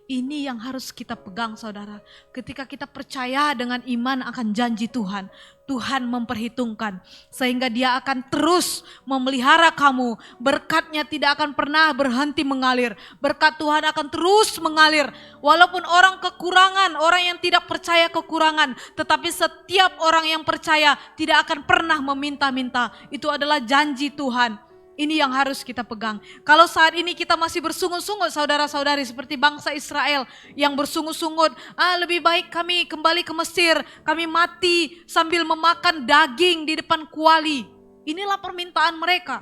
Ini yang harus kita pegang, saudara. Ketika kita percaya dengan iman akan janji Tuhan, Tuhan memperhitungkan sehingga Dia akan terus memelihara kamu. Berkatnya tidak akan pernah berhenti mengalir. Berkat Tuhan akan terus mengalir. Walaupun orang kekurangan, orang yang tidak percaya kekurangan, tetapi setiap orang yang percaya tidak akan pernah meminta-minta. Itu adalah janji Tuhan. Ini yang harus kita pegang. Kalau saat ini kita masih bersungut-sungut, saudara-saudari, seperti bangsa Israel yang bersungut-sungut, lebih baik kami kembali ke Mesir, kami mati sambil memakan daging di depan kuali. Inilah permintaan mereka.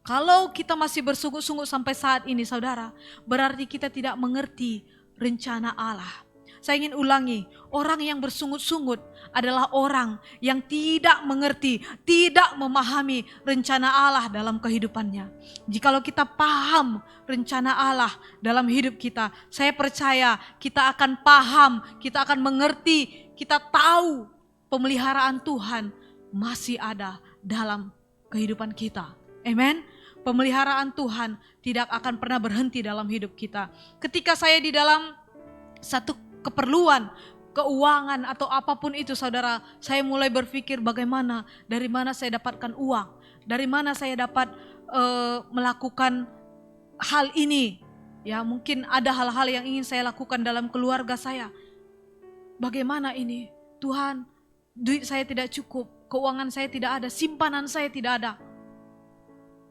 Kalau kita masih bersungut-sungut sampai saat ini, saudara, berarti kita tidak mengerti rencana Allah. Saya ingin ulangi, orang yang bersungut-sungut adalah orang yang tidak mengerti, tidak memahami rencana Allah dalam kehidupannya. Jikalau kita paham rencana Allah dalam hidup kita, saya percaya kita akan paham, kita akan mengerti, kita tahu pemeliharaan Tuhan masih ada dalam kehidupan kita. Amen. Pemeliharaan Tuhan tidak akan pernah berhenti dalam hidup kita. Ketika saya di dalam satu keperluan, keuangan atau apapun itu, saudara, saya mulai berpikir bagaimana, dari mana saya dapatkan uang, dari mana saya dapat melakukan hal ini. Ya, mungkin ada hal-hal yang ingin saya lakukan dalam keluarga saya. Bagaimana ini? Tuhan, duit saya tidak cukup, keuangan saya tidak ada, simpanan saya tidak ada.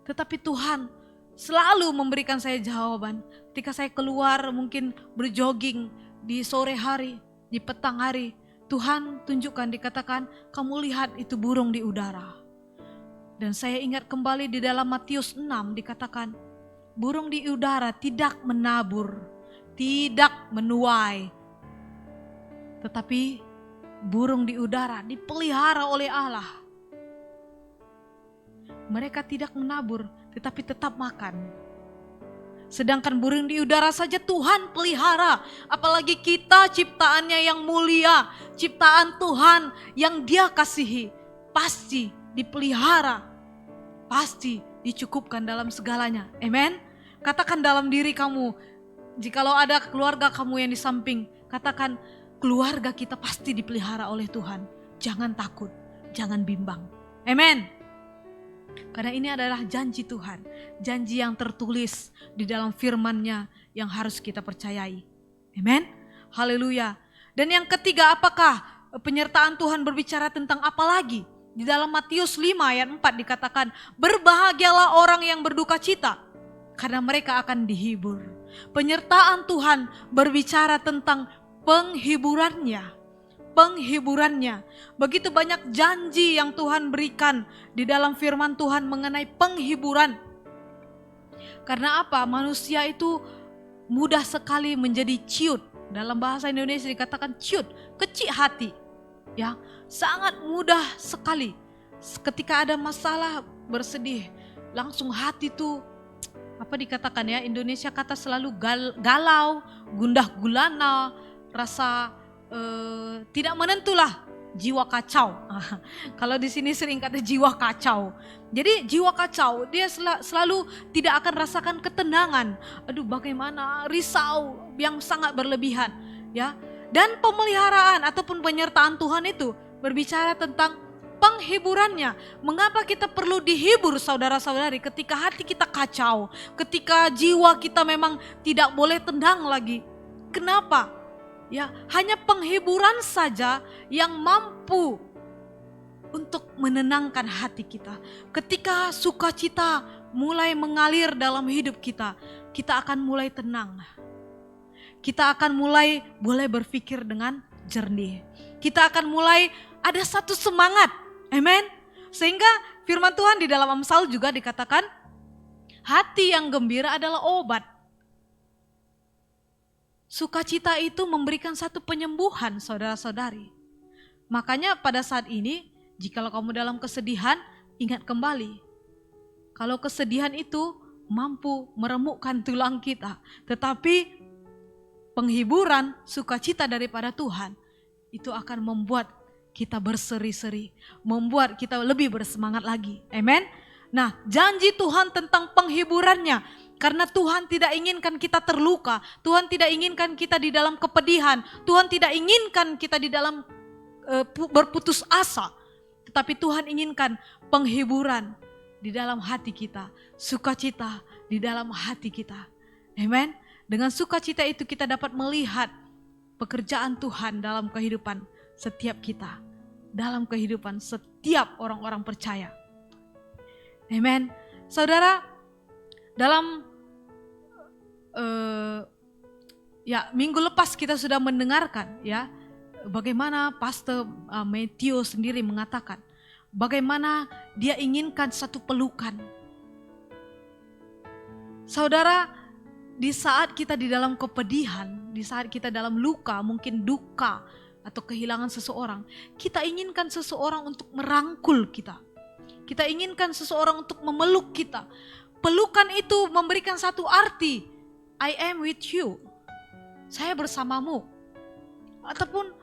Tetapi Tuhan selalu memberikan saya jawaban. Ketika saya keluar mungkin berjogging di sore hari, di petang hari, Tuhan tunjukkan, dikatakan, kamu lihat itu burung di udara. Dan saya ingat kembali di dalam Matius 6 dikatakan, burung di udara tidak menabur, tidak menuai. Tetapi burung di udara dipelihara oleh Allah. Mereka tidak menabur, tetapi tetap makan. Sedangkan burung di udara saja Tuhan pelihara, apalagi kita ciptaannya yang mulia, ciptaan Tuhan yang Dia kasihi, pasti dipelihara, pasti dicukupkan dalam segalanya. Amen. Katakan dalam diri kamu, jikalau ada keluarga kamu yang di samping, katakan keluarga kita pasti dipelihara oleh Tuhan. Jangan takut, jangan bimbang. Amen. Karena ini adalah janji Tuhan, janji yang tertulis di dalam firman-Nya yang harus kita percayai. Amen. Haleluya. Dan yang ketiga, apakah penyertaan Tuhan berbicara tentang apa lagi? Di dalam Matius 5 ayat 4 dikatakan, berbahagialah orang yang berduka cita, karena mereka akan dihibur. Penyertaan Tuhan berbicara tentang penghiburannya. Begitu banyak janji yang Tuhan berikan di dalam firman Tuhan mengenai penghiburan. Karena apa? Manusia itu mudah sekali menjadi ciut. Dalam bahasa Indonesia dikatakan ciut, kecil hati. Ya, sangat mudah sekali. Ketika ada masalah, bersedih, langsung hati itu apa dikatakan ya, Indonesia kata selalu galau, gundah gulana, rasa tidak menentulah, jiwa kacau. Kalau di sini sering kata jiwa kacau. Jadi jiwa kacau, dia selalu tidak akan rasakan ketenangan. Aduh, bagaimana, risau yang sangat berlebihan, ya. Dan pemeliharaan ataupun penyertaan Tuhan itu berbicara tentang penghiburannya. Mengapa kita perlu dihibur, saudara-saudari, ketika hati kita kacau, ketika jiwa kita memang tidak boleh tenang lagi? Kenapa? Ya, hanya penghiburan saja yang mampu untuk menenangkan hati kita. Ketika sukacita mulai mengalir dalam hidup kita, kita akan mulai tenang. Kita akan mulai boleh berpikir dengan jernih. Kita akan mulai ada satu semangat. Amen. Sehingga firman Tuhan di dalam Amsal juga dikatakan, hati yang gembira adalah obat. Sukacita itu memberikan satu penyembuhan, saudara-saudari. Makanya pada saat ini, jikalau kamu dalam kesedihan, ingat kembali. Kalau kesedihan itu mampu meremukkan tulang kita, tetapi penghiburan, sukacita daripada Tuhan, itu akan membuat kita berseri-seri, membuat kita lebih bersemangat lagi. Amen. Nah, janji Tuhan tentang penghiburannya, karena Tuhan tidak inginkan kita terluka, Tuhan tidak inginkan kita di dalam kepedihan, Tuhan tidak inginkan kita di dalam berputus asa, tetapi Tuhan inginkan penghiburan di dalam hati kita, sukacita di dalam hati kita. Amen. Dengan sukacita itu kita dapat melihat pekerjaan Tuhan dalam kehidupan setiap kita, dalam kehidupan setiap orang-orang percaya. Amen. Saudara, dalam minggu lepas kita sudah mendengarkan ya bagaimana Pastor Matthew sendiri mengatakan bagaimana dia inginkan satu pelukan. Saudara, di saat kita di dalam kepedihan, di saat kita dalam luka, mungkin duka atau kehilangan seseorang, kita inginkan seseorang untuk merangkul kita. Kita inginkan seseorang untuk memeluk kita. Pelukan itu memberikan satu arti, I am with you, saya bersamamu. Ataupun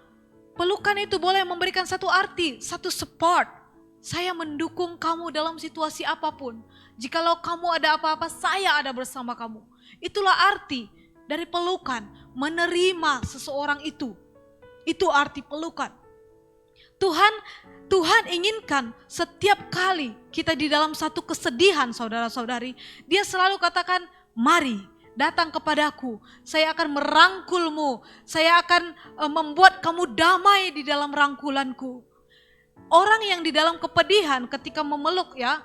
pelukan itu boleh memberikan satu arti, satu support, saya mendukung kamu dalam situasi apapun. Jikalau kamu ada apa-apa, saya ada bersama kamu. Itulah arti dari pelukan, menerima seseorang itu. Itu arti pelukan. Tuhan inginkan setiap kali kita di dalam satu kesedihan, saudara-saudari, dia selalu katakan, mari datang kepadaku, saya akan merangkulmu, saya akan membuat kamu damai di dalam rangkulanku. Orang yang di dalam kepedihan ketika memeluk ya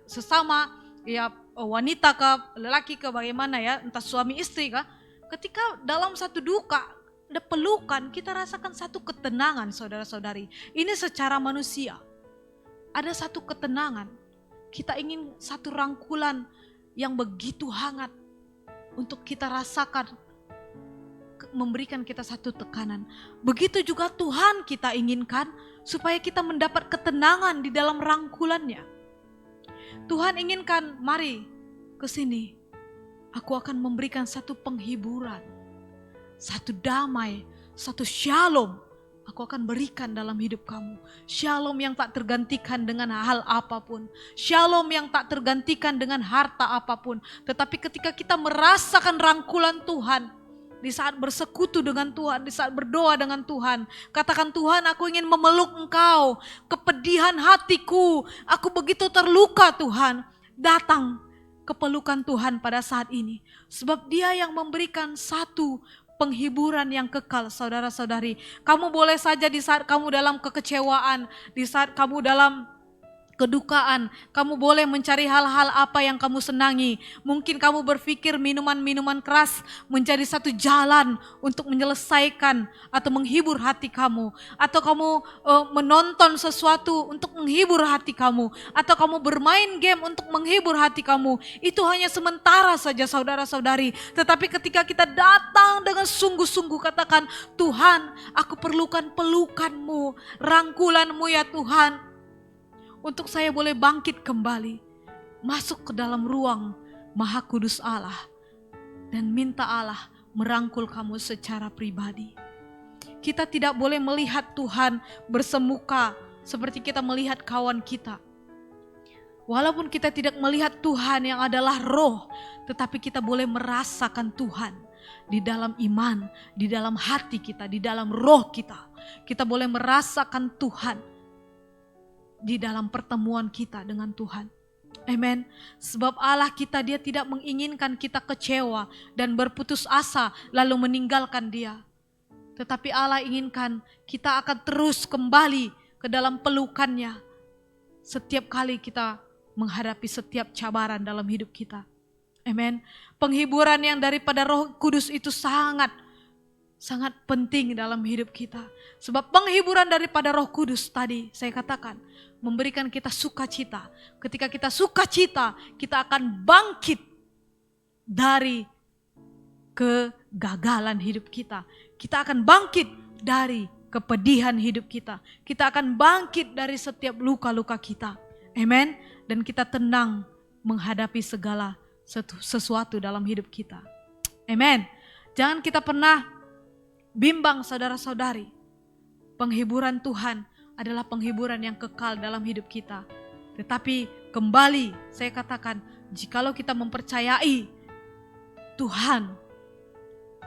sesama ya wanita ke lelaki ke bagaimana ya, entah suami istri kah, ketika dalam satu duka ada pelukan, kita rasakan satu ketenangan, saudara-saudari. Ini secara manusia. Ada satu ketenangan. Kita ingin satu rangkulan yang begitu hangat untuk kita rasakan, memberikan kita satu tekanan. Begitu juga Tuhan kita inginkan supaya kita mendapat ketenangan di dalam rangkulannya. Tuhan inginkan, mari ke sini. Aku akan memberikan satu penghiburan, satu damai, satu shalom aku akan berikan dalam hidup kamu. Shalom yang tak tergantikan dengan hal apapun. Shalom yang tak tergantikan dengan harta apapun. Tetapi ketika kita merasakan rangkulan Tuhan di saat bersekutu dengan Tuhan, di saat berdoa dengan Tuhan. Katakan, Tuhan, aku ingin memeluk Engkau, kepedihan hatiku, aku begitu terluka Tuhan. Datang ke pelukan Tuhan pada saat ini. Sebab Dia yang memberikan satu penghiburan yang kekal, saudara-saudari. Kamu boleh saja di saat kamu dalam kekecewaan, di saat kamu dalam kedukaan, kamu boleh mencari hal-hal apa yang kamu senangi. Mungkin kamu berpikir minuman-minuman keras menjadi satu jalan untuk menyelesaikan atau menghibur hati kamu. Atau kamu menonton sesuatu untuk menghibur hati kamu. Atau kamu bermain game untuk menghibur hati kamu. Itu hanya sementara saja, saudara-saudari. Tetapi ketika kita datang dengan sungguh-sungguh, katakan, Tuhan, aku perlukan pelukan-Mu, rangkulan-Mu ya Tuhan. Untuk saya boleh bangkit kembali, masuk ke dalam ruang Maha Kudus Allah, dan minta Allah merangkul kamu secara pribadi. Kita tidak boleh melihat Tuhan bersemuka seperti kita melihat kawan kita. Walaupun kita tidak melihat Tuhan yang adalah roh, tetapi kita boleh merasakan Tuhan di dalam iman, di dalam hati kita, di dalam roh kita. Kita boleh merasakan Tuhan di dalam pertemuan kita dengan Tuhan. Amen. Sebab Allah kita, Dia tidak menginginkan kita kecewa dan berputus asa lalu meninggalkan Dia. Tetapi Allah inginkan kita akan terus kembali ke dalam pelukannya setiap kali kita menghadapi setiap cabaran dalam hidup kita. Amen. Penghiburan yang daripada Roh Kudus itu sangat penting dalam hidup kita. Sebab penghiburan daripada Roh Kudus tadi saya katakan memberikan kita sukacita. Ketika kita sukacita, kita akan bangkit dari kegagalan hidup kita. Kita akan bangkit dari kepedihan hidup kita. Kita akan bangkit dari setiap luka-luka kita. Amen. Dan kita tenang menghadapi segala sesuatu dalam hidup kita. Amen. Jangan kita pernah bimbang, saudara-saudari. Penghiburan Tuhan adalah penghiburan yang kekal dalam hidup kita. Tetapi kembali saya katakan, jikalau kita mempercayai Tuhan,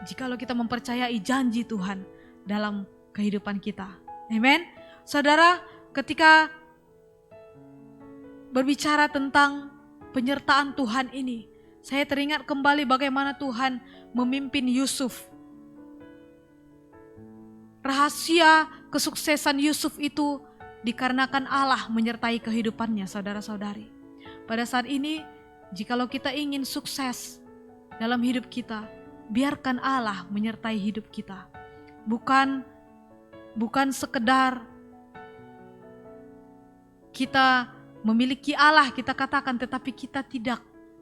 jikalau kita mempercayai janji Tuhan dalam kehidupan kita. Amen. Saudara, ketika berbicara tentang penyertaan Tuhan ini, saya teringat kembali bagaimana Tuhan memimpin Yusuf. Rahasia kesuksesan Yusuf itu dikarenakan Allah menyertai kehidupannya, saudara-saudari. Pada saat ini, jikalau kita ingin sukses dalam hidup kita, biarkan Allah menyertai hidup kita. Bukan sekedar kita memiliki Allah, kita katakan, tetapi kita tidak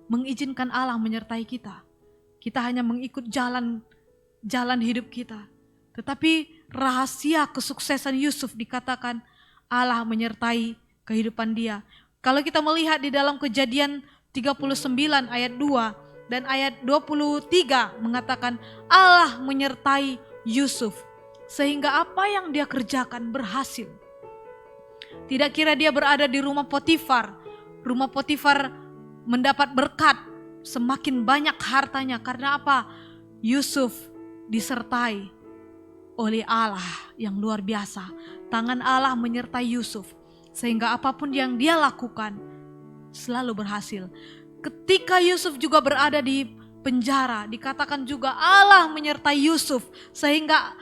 mengizinkan Allah menyertai kita. Kita hanya mengikut jalan hidup kita. Tetapi rahasia kesuksesan Yusuf dikatakan Allah menyertai kehidupan dia. Kalau kita melihat di dalam Kejadian 39 ayat 2 dan ayat 23 mengatakan Allah menyertai Yusuf sehingga apa yang dia kerjakan berhasil. Tidak kira dia berada di rumah Potifar mendapat berkat, semakin banyak hartanya. Karena apa? Yusuf disertai oleh Allah yang luar biasa. Tangan Allah menyertai Yusuf sehingga apapun yang dia lakukan selalu berhasil. Ketika Yusuf juga berada di penjara, dikatakan juga Allah menyertai Yusuf sehingga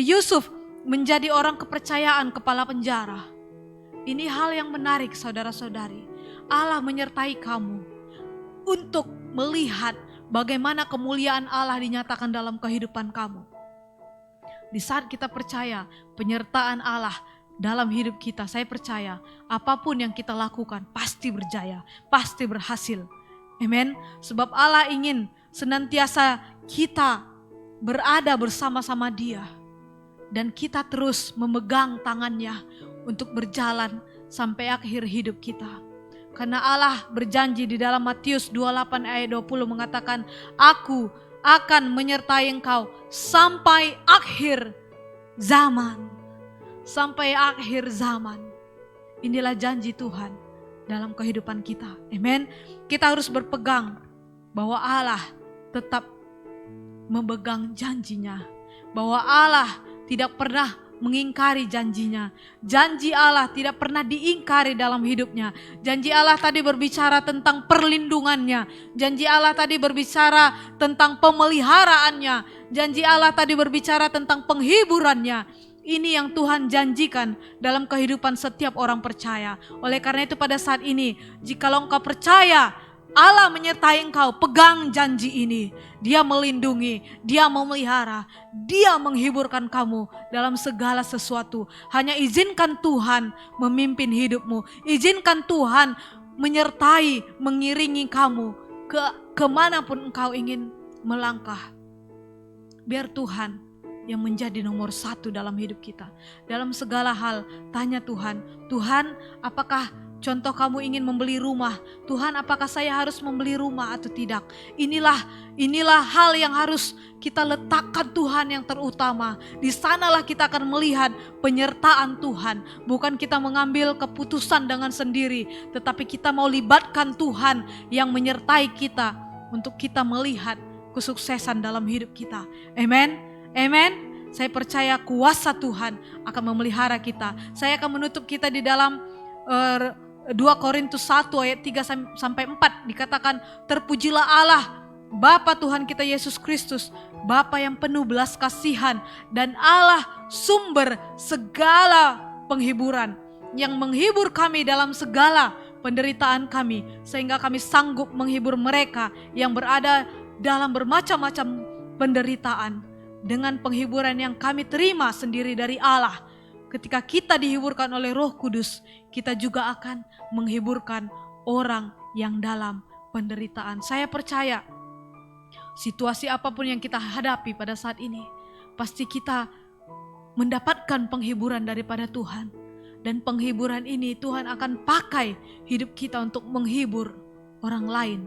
Yusuf menjadi orang kepercayaan kepala penjara. Ini hal yang menarik, saudara-saudari. Allah menyertai kamu untuk melihat bagaimana kemuliaan Allah dinyatakan dalam kehidupan kamu. Di saat kita percaya penyertaan Allah dalam hidup kita, saya percaya apapun yang kita lakukan pasti berjaya, pasti berhasil. Amen. Sebab Allah ingin senantiasa kita berada bersama-sama Dia. Dan kita terus memegang tangannya untuk berjalan sampai akhir hidup kita. Karena Allah berjanji di dalam Matius 28 ayat 20 mengatakan, Aku akan menyertai engkau sampai akhir zaman. Sampai akhir zaman. Inilah janji Tuhan dalam kehidupan kita. Amen. Kita harus berpegang bahwa Allah tetap memegang janjinya. Bahwa Allah tidak pernah mengingkari janjinya. Janji Allah tidak pernah diingkari dalam hidupnya. Janji Allah tadi berbicara tentang perlindungannya. Janji Allah tadi berbicara tentang pemeliharaannya. Janji Allah tadi berbicara tentang penghiburannya. Ini yang Tuhan janjikan dalam kehidupan setiap orang percaya. Oleh karena itu pada saat ini, jikalau engkau percaya Allah menyertai engkau, pegang janji ini. Dia melindungi, Dia memelihara, Dia menghiburkan kamu dalam segala sesuatu. Hanya izinkan Tuhan memimpin hidupmu. Izinkan Tuhan menyertai, mengiringi kamu kemanapun engkau ingin melangkah. Biar Tuhan yang menjadi nomor 1 dalam hidup kita. Dalam segala hal, tanya Tuhan, Tuhan apakah contoh kamu ingin membeli rumah? Tuhan apakah saya harus membeli rumah atau tidak? Inilah hal yang harus kita letakkan Tuhan yang terutama. Di sanalah kita akan melihat penyertaan Tuhan. Bukan kita mengambil keputusan dengan sendiri, tetapi kita mau libatkan Tuhan yang menyertai kita untuk kita melihat kesuksesan dalam hidup kita. Amen. Amen. Saya percaya kuasa Tuhan akan memelihara kita. Saya akan menutup kita di dalam 2 Korintus 1 ayat 3 sampai 4 dikatakan, terpujilah Allah Bapa Tuhan kita Yesus Kristus, Bapa yang penuh belas kasihan dan Allah sumber segala penghiburan, yang menghibur kami dalam segala penderitaan kami, sehingga kami sanggup menghibur mereka yang berada dalam bermacam-macam penderitaan. Dengan penghiburan yang kami terima sendiri dari Allah, ketika kita dihiburkan oleh Roh Kudus, kita juga akan menghiburkan orang yang dalam penderitaan. Saya percaya situasi apapun yang kita hadapi pada saat ini, pasti kita mendapatkan penghiburan daripada Tuhan. Dan penghiburan ini Tuhan akan pakai hidup kita untuk menghibur orang lain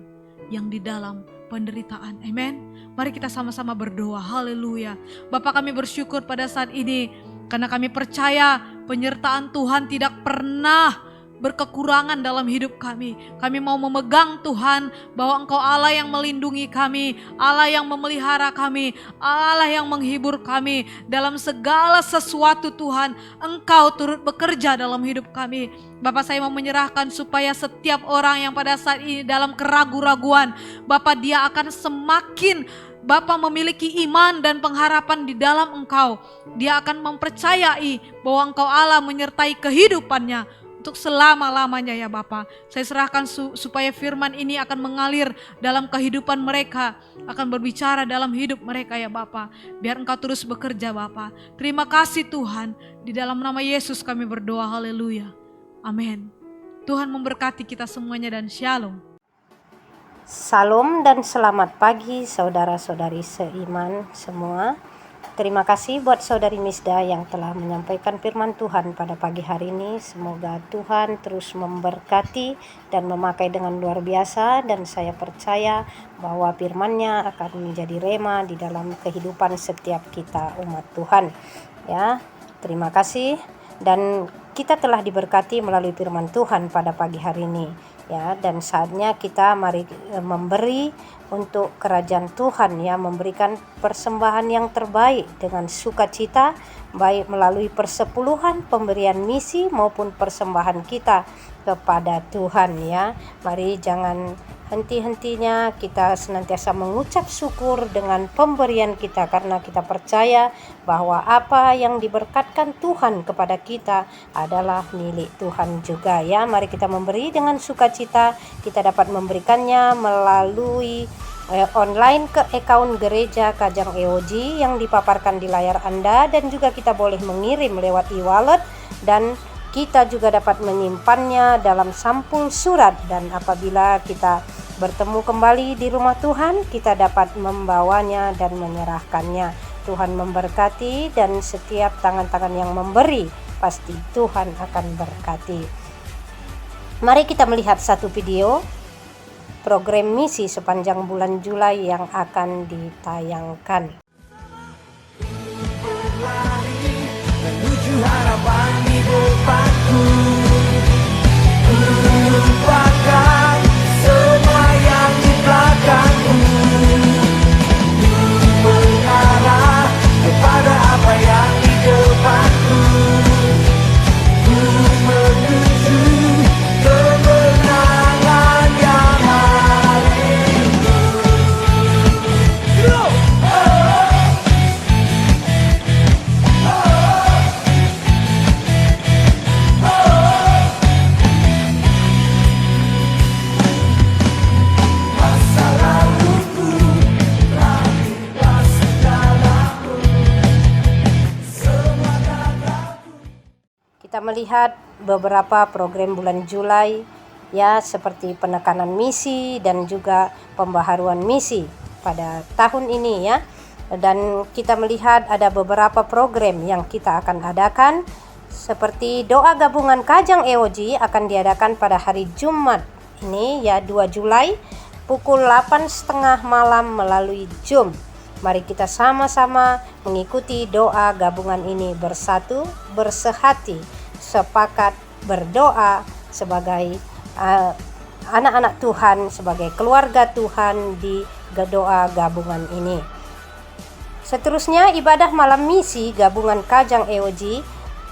yang di dalam penderitaan. Amen. Mari kita sama-sama berdoa. Haleluya. Bapa, kami bersyukur pada saat ini karena kami percaya penyertaan Tuhan tidak pernah berkekurangan dalam hidup kami. Kami mau memegang Tuhan bahwa Engkau Allah yang melindungi kami, Allah yang memelihara kami, Allah yang menghibur kami dalam segala sesuatu. Tuhan, Engkau turut bekerja dalam hidup kami. Bapak, saya mau menyerahkan supaya setiap orang yang pada saat ini dalam keraguan-raguan, Bapak, dia akan semakin Bapak memiliki iman dan pengharapan di dalam Engkau. Dia akan mempercayai bahwa Engkau Allah menyertai kehidupannya untuk selama-lamanya ya Bapa. Saya serahkan supaya firman ini akan mengalir dalam kehidupan mereka, akan berbicara dalam hidup mereka ya Bapa. Biar Engkau terus bekerja Bapa. Terima kasih Tuhan. Di dalam nama Yesus kami berdoa. Haleluya. Amin. Tuhan memberkati kita semuanya dan shalom.
Salam dan selamat pagi saudara-saudari seiman semua. Terima kasih buat saudari Misda yang telah menyampaikan firman Tuhan pada pagi hari ini. Semoga Tuhan terus memberkati dan memakai dengan luar biasa, dan saya percaya bahwa firman-Nya akan menjadi rema di dalam kehidupan setiap kita umat Tuhan. Ya, terima kasih, dan kita telah diberkati melalui firman Tuhan pada pagi hari ini. Ya, dan saatnya kita mari memberi untuk kerajaan Tuhan, ya, memberikan persembahan yang terbaik dengan sukacita, baik melalui persepuluhan, pemberian misi maupun persembahan kita kepada Tuhan, ya. Mari jangan henti-hentinya kita senantiasa mengucap syukur dengan pemberian kita, karena kita percaya bahwa apa yang diberkatkan Tuhan kepada kita adalah milik Tuhan juga, ya. Mari kita memberi dengan sukacita. Kita dapat memberikannya melalui online ke account gereja Kajang EOG yang dipaparkan di layar Anda, dan juga kita boleh mengirim lewat e-wallet, dan kita juga dapat menyimpannya dalam sampul surat, dan apabila kita bertemu kembali di rumah Tuhan, kita dapat membawanya dan menyerahkannya. Tuhan memberkati, dan setiap tangan-tangan yang memberi pasti Tuhan akan berkati. Mari kita melihat satu video program misi sepanjang bulan Juli yang akan ditayangkan. Menuju harapan di depanku, lupakan semua yang di belakangku. melihat beberapa program bulan Juli ya, seperti penekanan misi dan juga pembaharuan misi pada tahun ini ya. Dan kita melihat ada beberapa program yang kita akan adakan, seperti doa gabungan Kajang EOG akan diadakan pada hari Jumat ini ya, 2 Juli pukul 8.30 malam melalui Zoom. Mari kita sama-sama mengikuti doa gabungan ini, bersatu, bersehati, sepakat berdoa sebagai anak-anak Tuhan, sebagai keluarga Tuhan di doa gabungan ini. Seterusnya ibadah malam misi gabungan Kajang EOG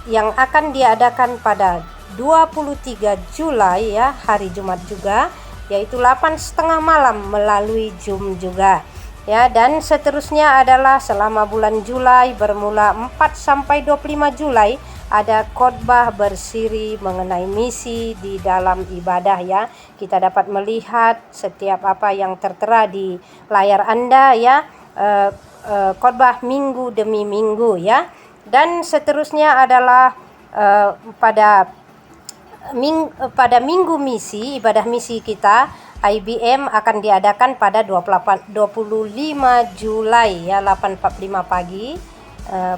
yang akan diadakan pada 23 Juli ya, hari Jumat juga, yaitu 8.30 malam melalui Zoom juga. Ya, dan seterusnya adalah selama bulan Juli bermula 4 sampai 25 Juli ada khotbah bersiri mengenai misi di dalam ibadah ya. Kita dapat melihat setiap apa yang tertera di layar Anda ya, khotbah minggu demi minggu ya. Dan seterusnya adalah pada minggu misi, ibadah misi kita IBM akan diadakan pada 25 Juli ya, 8.45 pagi.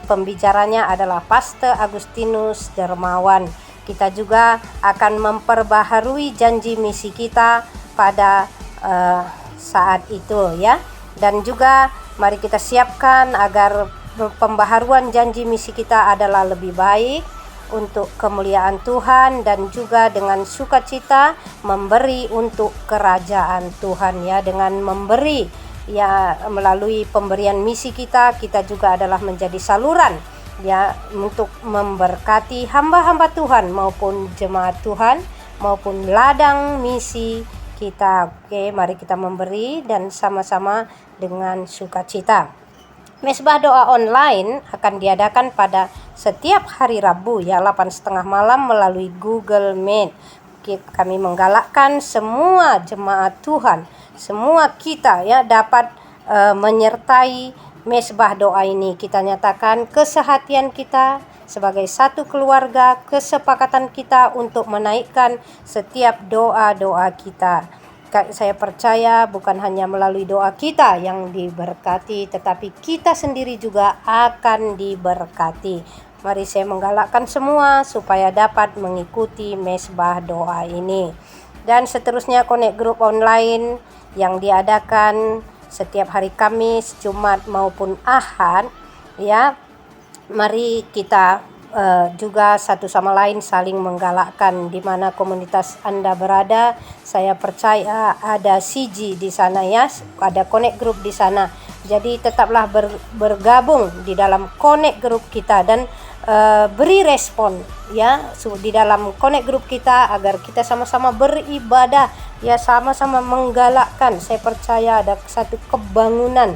Pembicaranya adalah Pastor Agustinus Dermawan. Kita juga akan memperbaharui janji misi kita pada saat itu ya. Dan juga mari kita siapkan agar pembaharuan janji misi kita adalah lebih baik untuk kemuliaan Tuhan, dan juga dengan sukacita memberi untuk kerajaan Tuhan ya. Dengan memberi ya, melalui pemberian misi kita juga adalah menjadi saluran ya untuk memberkati hamba-hamba Tuhan maupun jemaat Tuhan maupun ladang misi kita. Oke, mari kita memberi dan sama-sama dengan sukacita. Mesbah doa online akan diadakan pada setiap hari Rabu ya, 8.30 malam melalui Google Meet. Kami menggalakkan semua jemaat Tuhan, semua kita ya, dapat menyertai mesbah doa ini. Kita nyatakan kesehatian kita sebagai satu keluarga, kesepakatan kita untuk menaikkan setiap doa-doa kita. Saya percaya bukan hanya melalui doa kita yang diberkati, tetapi kita sendiri juga akan diberkati. Mari saya menggalakkan semua supaya dapat mengikuti mesbah doa ini. Dan seterusnya Connect Group online yang diadakan setiap hari Kamis, Jumat maupun Ahad ya. Mari kita juga satu sama lain saling menggalakkan di mana komunitas Anda berada. Saya percaya ada CG di sana ya, ada Connect Group di sana. Jadi tetaplah bergabung di dalam Connect Group kita dan beri respon ya di dalam Connect Group kita agar kita sama-sama beribadah ya, sama-sama menggalakkan. Saya percaya ada satu kebangunan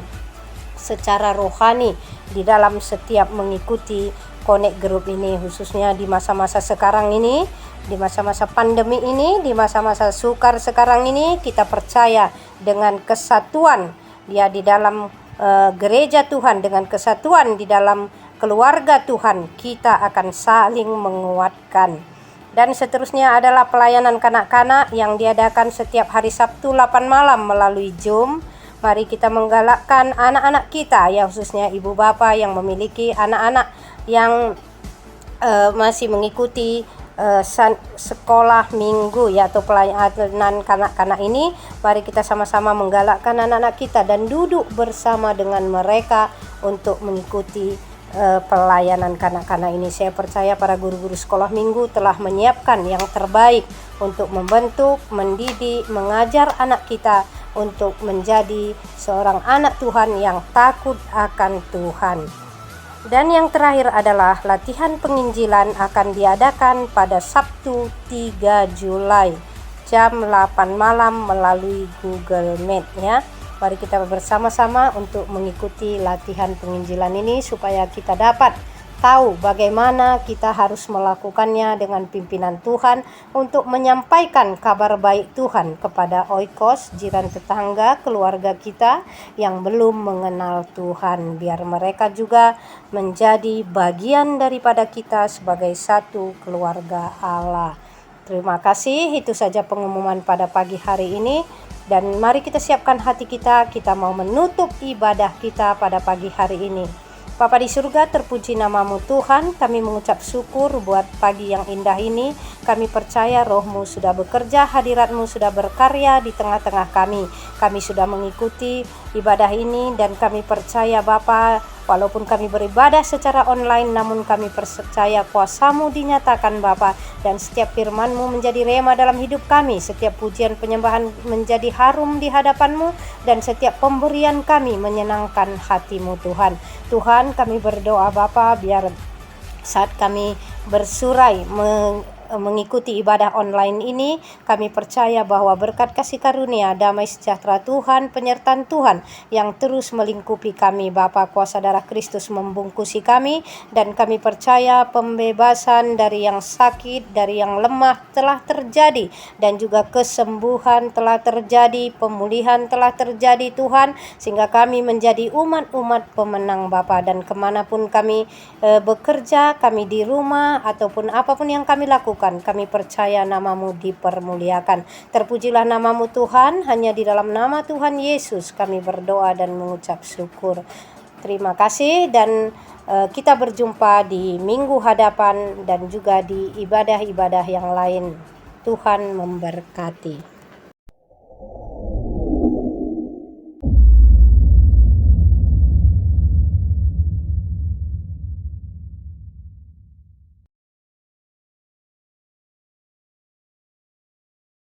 secara rohani di dalam setiap mengikuti Connect Group ini, khususnya di masa-masa sekarang ini, di masa-masa pandemi ini, di masa-masa sukar sekarang ini. Kita percaya dengan kesatuan ya di dalam gereja Tuhan, dengan kesatuan di dalam keluarga Tuhan, kita akan saling menguatkan. Dan seterusnya adalah pelayanan kanak-kanak yang diadakan setiap hari Sabtu 8 malam melalui Zoom. Mari kita menggalakkan anak-anak kita ya, khususnya ibu bapa yang memiliki anak-anak yang masih mengikuti sekolah minggu ya, atau pelayanan kanak-kanak ini. Mari kita sama-sama menggalakkan anak-anak kita dan duduk bersama dengan mereka untuk mengikuti pelayanan kanak-kanak ini. Saya percaya para guru-guru sekolah minggu telah menyiapkan yang terbaik untuk membentuk, mendidik, mengajar anak kita untuk menjadi seorang anak Tuhan yang takut akan Tuhan. Dan yang terakhir adalah latihan penginjilan akan diadakan pada Sabtu 3 Juli jam 8 malam melalui Google Meet ya. Mari kita bersama-sama untuk mengikuti latihan penginjilan ini supaya kita dapat tahu bagaimana kita harus melakukannya dengan pimpinan Tuhan untuk menyampaikan kabar baik Tuhan kepada oikos, jiran tetangga, keluarga kita yang belum mengenal Tuhan, biar mereka juga menjadi bagian daripada kita sebagai satu keluarga Allah. Terima kasih, itu saja pengumuman pada pagi hari ini. Dan mari kita siapkan hati kita mau menutup ibadah kita pada pagi hari ini. Bapa di surga, terpuji namamu Tuhan, kami mengucap syukur buat pagi yang indah ini. Kami percaya roh-Mu sudah bekerja, hadirat-Mu sudah berkarya di tengah-tengah kami. Kami sudah mengikuti ibadah ini dan kami percaya Bapa, walaupun kami beribadah secara online, namun kami percaya kuasa-Mu dinyatakan Bapa, dan setiap firman-Mu menjadi rema dalam hidup kami. Setiap pujian penyembahan menjadi harum di hadapan-Mu, dan setiap pemberian kami menyenangkan hati-Mu Tuhan. Tuhan, kami berdoa Bapa, biar saat kami bersurai mengikuti ibadah online ini, kami percaya bahwa berkat kasih karunia, damai sejahtera Tuhan, penyertaan Tuhan yang terus melingkupi kami Bapa, kuasa darah Kristus membungkusi kami, dan kami percaya pembebasan dari yang sakit, dari yang lemah telah terjadi, dan juga kesembuhan telah terjadi, pemulihan telah terjadi Tuhan, sehingga kami menjadi umat-umat pemenang Bapa. Dan kemanapun kami bekerja, kami di rumah ataupun apapun yang kami lakukan, kami percaya namamu dipermuliakan. Terpujilah namamu Tuhan, hanya di dalam nama Tuhan Yesus kami berdoa dan mengucap syukur. Terima kasih, dan kita berjumpa di minggu hadapan dan juga di ibadah-ibadah yang lain. Tuhan memberkati.